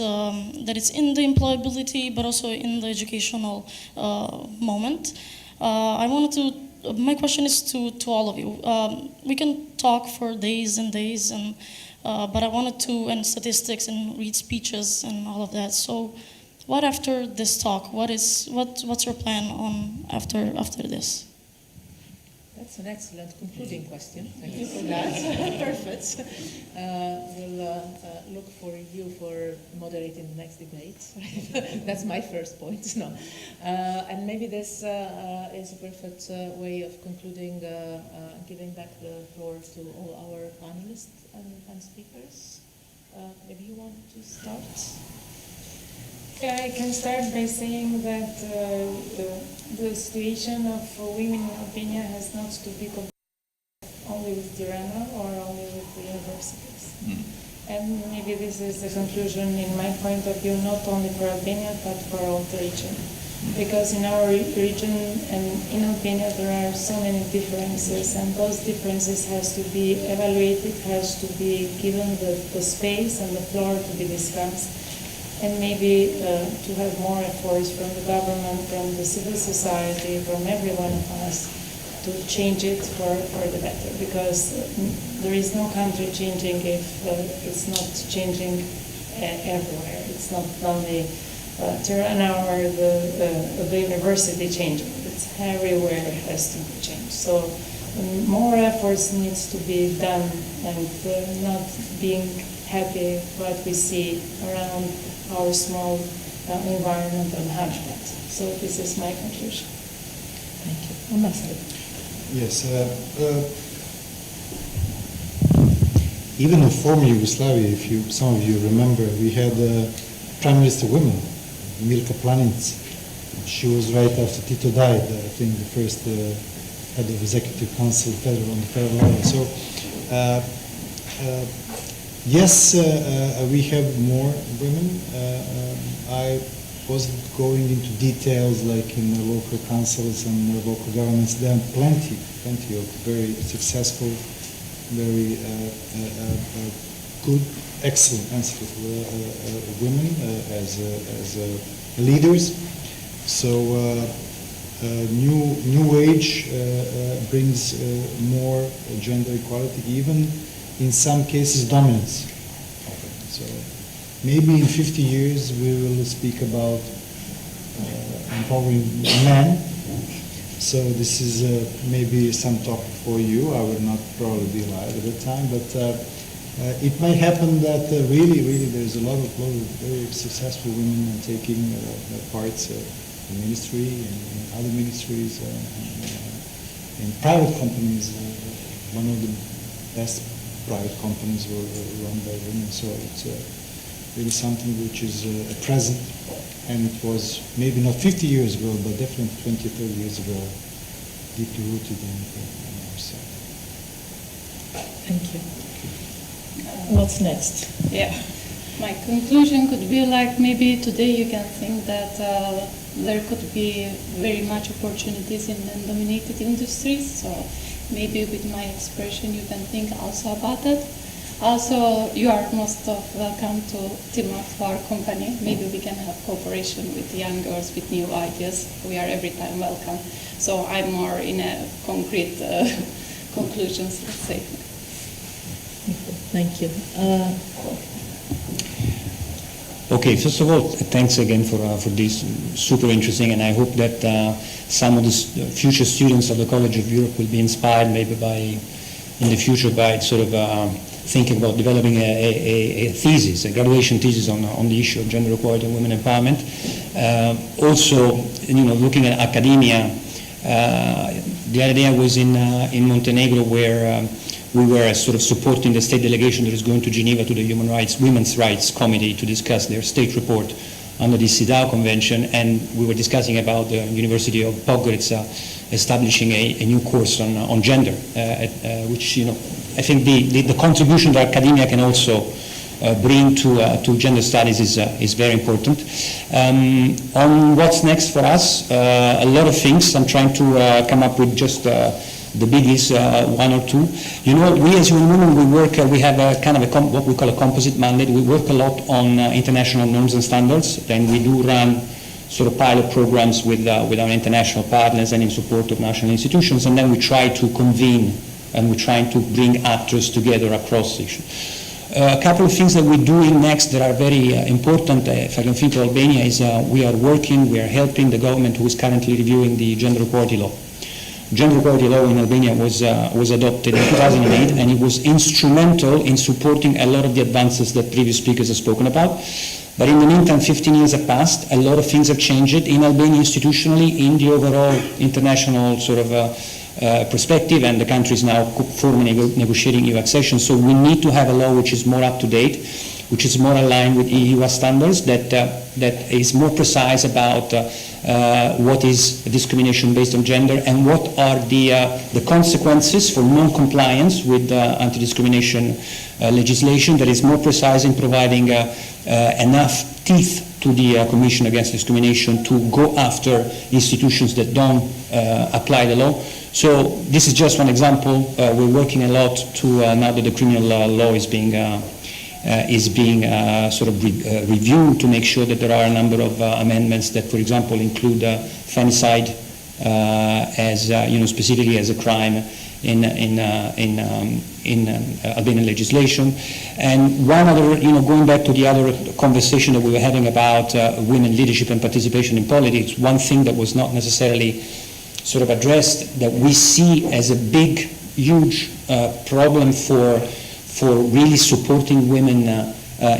in the employability, but also in the educational moment. My question is to all of you. We can talk for days and days, but I wanted to, and statistics and read speeches and all of that. So, what after this talk? What's your plan on after this? That's an excellent concluding question. Thank you for that. Perfect. We'll look for you for moderating the next debate. That's my first point. No, and maybe this is a perfect way of concluding, giving back the floor to all our panelists and speakers. Maybe you want to start? I can start by saying that the situation of women in Albania has not to be compared only with Tirana or only with the universities. And maybe this is the conclusion, in my point of view, not only for Albania, but for all the region. Because in our region and in Albania there are so many differences, and those differences has to be evaluated, has to be given the space and the floor to be discussed. And maybe to have more efforts from the government, from the civil society, from every one of us to change it for the better. Because there is no country changing if it's not changing everywhere. It's not only Tirana or the university changing. It's everywhere it has to be changed. So more efforts needs to be done, and not being happy what we see around our small environment and habitat. So this is my conclusion. Thank you. Ambassador. Yes. Even in former Yugoslavia, if some of you remember, we had Prime Minister women, Milka Planinc. She was right after Tito died, I think the first head of Executive Council on the federal level. So yes, we have more women. I wasn't going into details like in the local councils and the local governments. There are plenty of very successful, very good, excellent women as leaders. So new age brings more gender equality, even in some cases dominance. So maybe in 50 years we will speak about empowering men. So this is maybe some topic for you. I will not probably be alive at the time, but it might happen that really there's a lot of very successful women taking parts in ministry and in other ministries, in private companies. One of the best private companies were run by women, so it's really something which is present, and it was maybe not 50 years ago, but definitely 20, 30 years ago, deeply rooted in our side. Thank you. What's next? Yeah. My conclusion could be like maybe today you can think that there could be very much opportunities in men-dominated industries, so maybe with my expression you can think also about it. Also, you are most of welcome to Timak, to our company. Maybe we can have cooperation with young girls with new ideas. We are every time welcome. So I'm more in a concrete conclusions, let's say. Thank you. Okay, first of all, thanks again for this, super interesting, and I hope that some of the future students of the College of Europe will be inspired maybe in the future by sort of thinking about developing a thesis, a graduation thesis on the issue of gender equality and women empowerment. Also, looking at academia, the other day I was in Montenegro where we were sort of supporting the state delegation that is going to Geneva to the Women's Rights Committee to discuss their state report under the CEDAW Convention, and we were discussing about the University of Podgorica establishing a new course on gender, which I think the contribution that academia can also bring to gender studies is very important. On what's next for us, a lot of things. I'm trying to come up with just the biggies, one or two. We as Young Women, we have a kind of what we call a composite mandate. We work a lot on international norms and standards, and we do run sort of pilot programs with our international partners and in support of national institutions, and then we try to convene and we're trying to bring actors together across the issue. A couple of things that we're doing next that are very important, if I can think of Albania, is we are helping the government who is currently reviewing the gender equality law. Gender equality law in Albania was adopted in 2008, and it was instrumental in supporting a lot of the advances that previous speakers have spoken about. But in the meantime, 15 years have passed, a lot of things have changed in Albania institutionally, in the overall international sort of perspective, and the country is now formally negotiating EU accession. So we need to have a law which is more up to date, which is more aligned with EU standards, that is more precise about what is discrimination based on gender and what are the consequences for non-compliance with anti-discrimination legislation, that is more precise in providing enough teeth to the Commission Against Discrimination to go after institutions that don't apply the law. So this is just one example. We're working a lot to, now that the criminal law is being sort of reviewed, to make sure that there are a number of amendments that, for example, include femicide as specifically as a crime in Albanian legislation. And one other, going back to the other conversation that we were having about women leadership and participation in politics, one thing that was not necessarily sort of addressed, that we see as a big, huge problem for really supporting women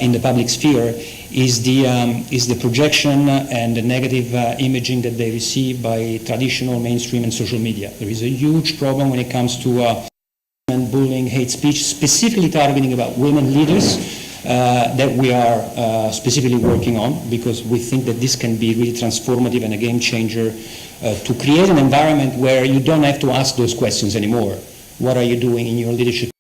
in the public sphere is the projection and the negative imaging that they receive by traditional mainstream and social media. There is a huge problem when it comes to bullying, hate speech, specifically targeting about women leaders, that we are specifically working on, because we think that this can be really transformative and a game changer to create an environment where you don't have to ask those questions anymore. What are you doing in your leadership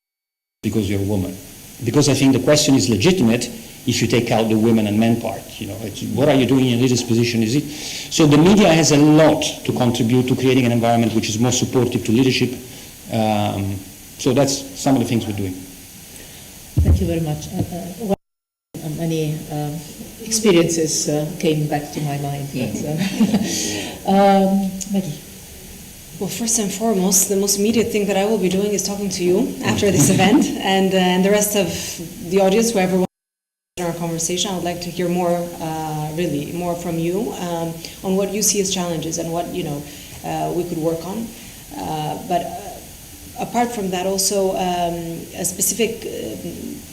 because you're a woman? Because I think the question is legitimate if you take out the women and men part. What are you doing in your leadership position? Is it? So the media has a lot to contribute to creating an environment which is more supportive to leadership. So that's some of the things we're doing. Thank you very much. Many experiences came back to my mind. Megi. Well, first and foremost, the most immediate thing that I will be doing is talking to you after this event, and the rest of the audience, whoever wants to in our conversation. I would like to hear more really, more from you on what you see as challenges and what we could work on. But apart from that, also a specific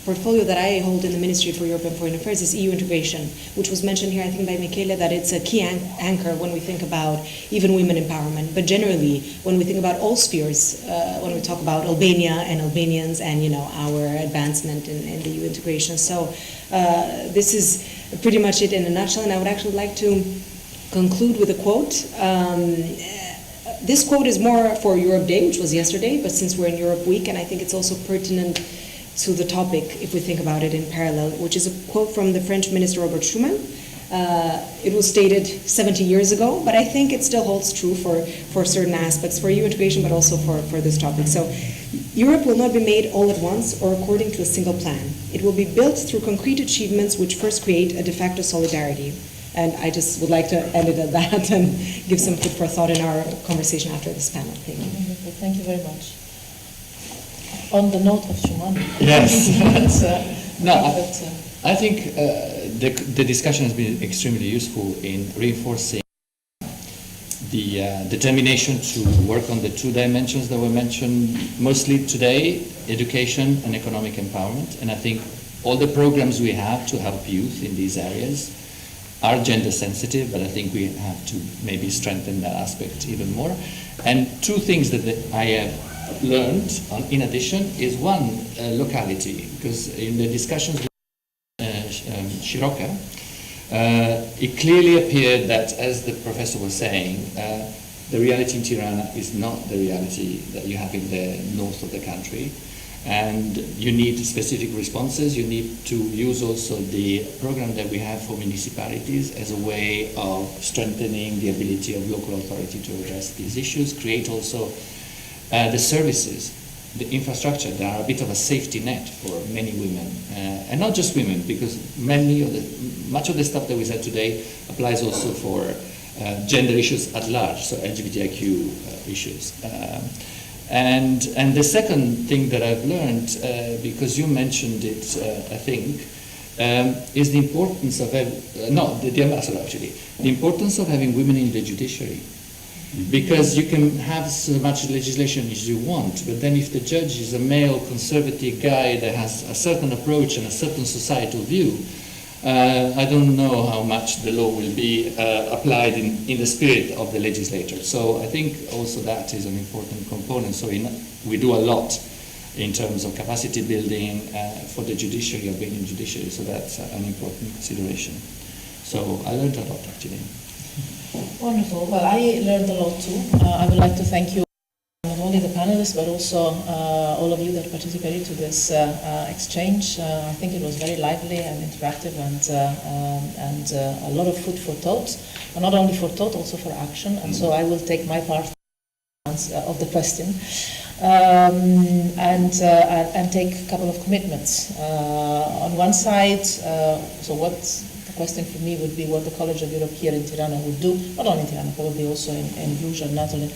portfolio that I hold in the Ministry for Europe and Foreign Affairs is EU integration, which was mentioned here, I think, by Michele, that it's a key anchor when we think about even women empowerment. But generally, when we think about all spheres, when we talk about Albania and Albanians and our advancement in the EU integration. So this is pretty much it in a nutshell, and I would actually like to conclude with a quote. This quote is more for Europe Day, which was yesterday, but since we're in Europe Week, and I think it's also pertinent to the topic if we think about it in parallel, which is a quote from the French Minister Robert Schuman. It was stated 70 years ago, but I think it still holds true for certain aspects, for EU integration, but also for this topic. So, Europe will not be made all at once or according to a single plan. It will be built through concrete achievements which first create a de facto solidarity. And I just would like to end it at that and give some food for thought in our conversation after this panel. Thank you. Wonderful. Thank you very much. On the note of Schumann. Yes. I think the discussion has been extremely useful in reinforcing the determination to work on the two dimensions that were mentioned mostly today, education and economic empowerment. And I think all the programs we have to help youth in these areas are gender sensitive, but I think we have to maybe strengthen that aspect even more. And two things that I have learned in addition is one, locality, because in the discussions with Shiroka, it clearly appeared that, as the professor was saying, the reality in Tirana is not the reality that you have in the north of the country. And you need specific responses. You need to use also the program that we have for municipalities as a way of strengthening the ability of local authority to address these issues, create also the services, the infrastructure that are a bit of a safety net for many women, and not just women, because much of the stuff that we said today applies also for gender issues at large, so LGBTIQ issues. And the second thing that I've learned, because you mentioned it, I think, is the importance of the ambassador actually, the importance of having women in the judiciary. Because you can have so much legislation as you want, but then if the judge is a male conservative guy that has a certain approach and a certain societal view, I don't know how much the law will be applied in the spirit of the legislator. So I think also that is an important component. So we do a lot in terms of capacity building for the judiciary, Albanian judiciary. So that's an important consideration. So I learned a lot actually. Wonderful. Well, I learned a lot too. I would like to thank you, not only the panelists, but also all of you that participated to this exchange. I think it was very lively and interactive and a lot of food for thought, and not only for thought, also for action. And so I will take my part of the question and take a couple of commitments. On one side, so what the question for me would be what the College of Europe here in Tirana would do, not only in Tirana, probably also in Bruges and Nathalie,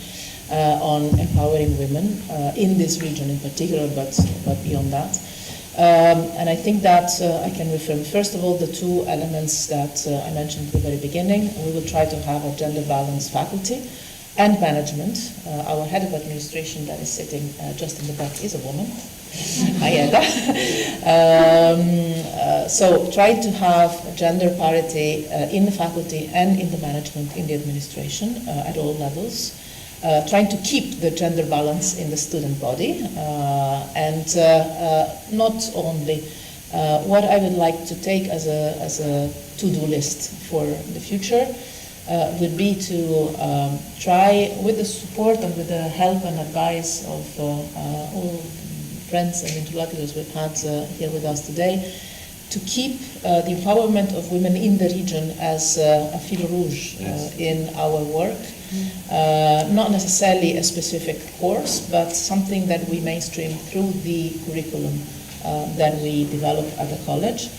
on empowering women in this region in particular, but beyond that. And I think that I can refer, first of all, the two elements that I mentioned at the very beginning. We will try to have a gender-balanced faculty and management. Our head of administration that is sitting just in the back is a woman, Arjeta. So try to have gender parity in the faculty and in the management in the administration at all levels. Trying to keep the gender balance in the student body, and not only what I would like to take as a to-do list for the future would be to try, with the support and with the help and advice of all friends and interlocutors we've had here with us today, to keep the empowerment of women in the region as a fil rouge in our work. Not necessarily a specific course, but something that we mainstream through the curriculum that we develop at the college,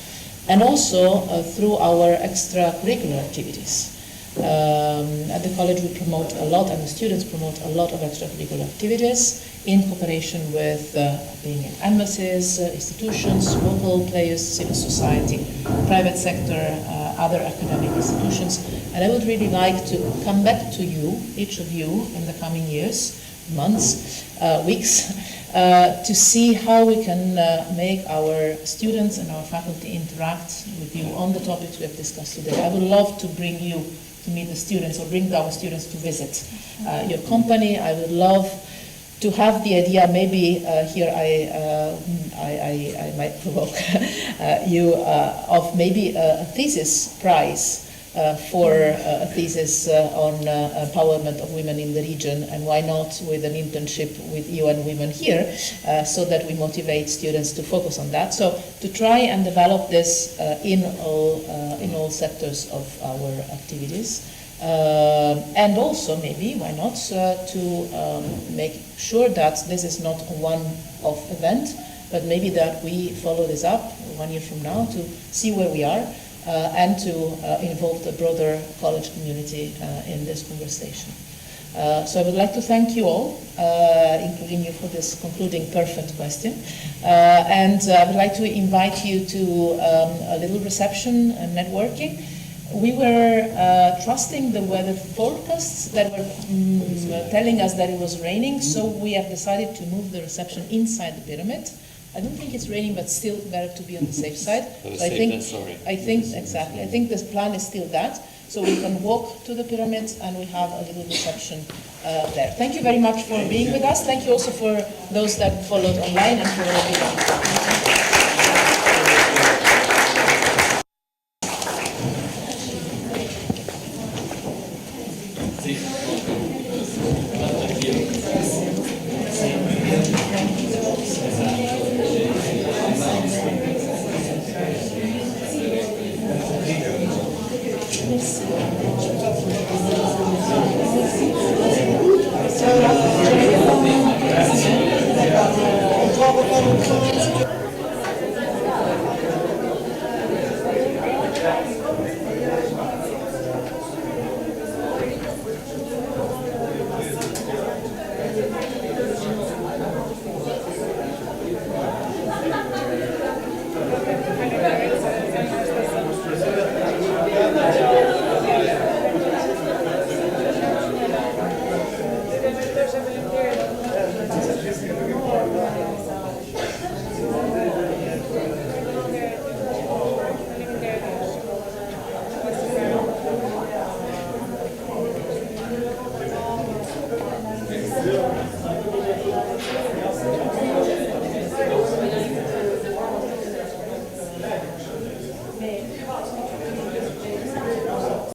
and also through our extracurricular activities. At the college we promote a lot, and the students promote a lot of extracurricular activities in cooperation with being in embassies, institutions, local players, civil society, private sector, other academic institutions. And I would really like to come back to you, each of you, in the coming years, months, weeks, to see how we can make our students and our faculty interact with you on the topics we have discussed today. I would love to bring you to meet the students or bring our students to visit your company. I would love to have the idea, maybe here I might provoke you, of maybe a thesis prize for a thesis on empowerment of women in the region, and why not with an internship with UN Women here, so that we motivate students to focus on that. So to try and develop this in all sectors of our activities. And also maybe, why not, to make sure that this is not a one-off event, but maybe that we follow this up 1 year from now to see where we are, and to involve the broader college community in this conversation. So I would like to thank you all, including you, for this concluding perfect question. And I would like to invite you to a little reception and networking. We were trusting the weather forecasts that were telling us that it was raining, so we have decided to move the reception inside the pyramid. I don't think it's raining, but still better to be on the safe side. I think exactly. I think this plan is still that, so we can walk to the pyramid and we have a little reception there. Thank you very much for being with us. Thank you also for those that followed online and for everyone.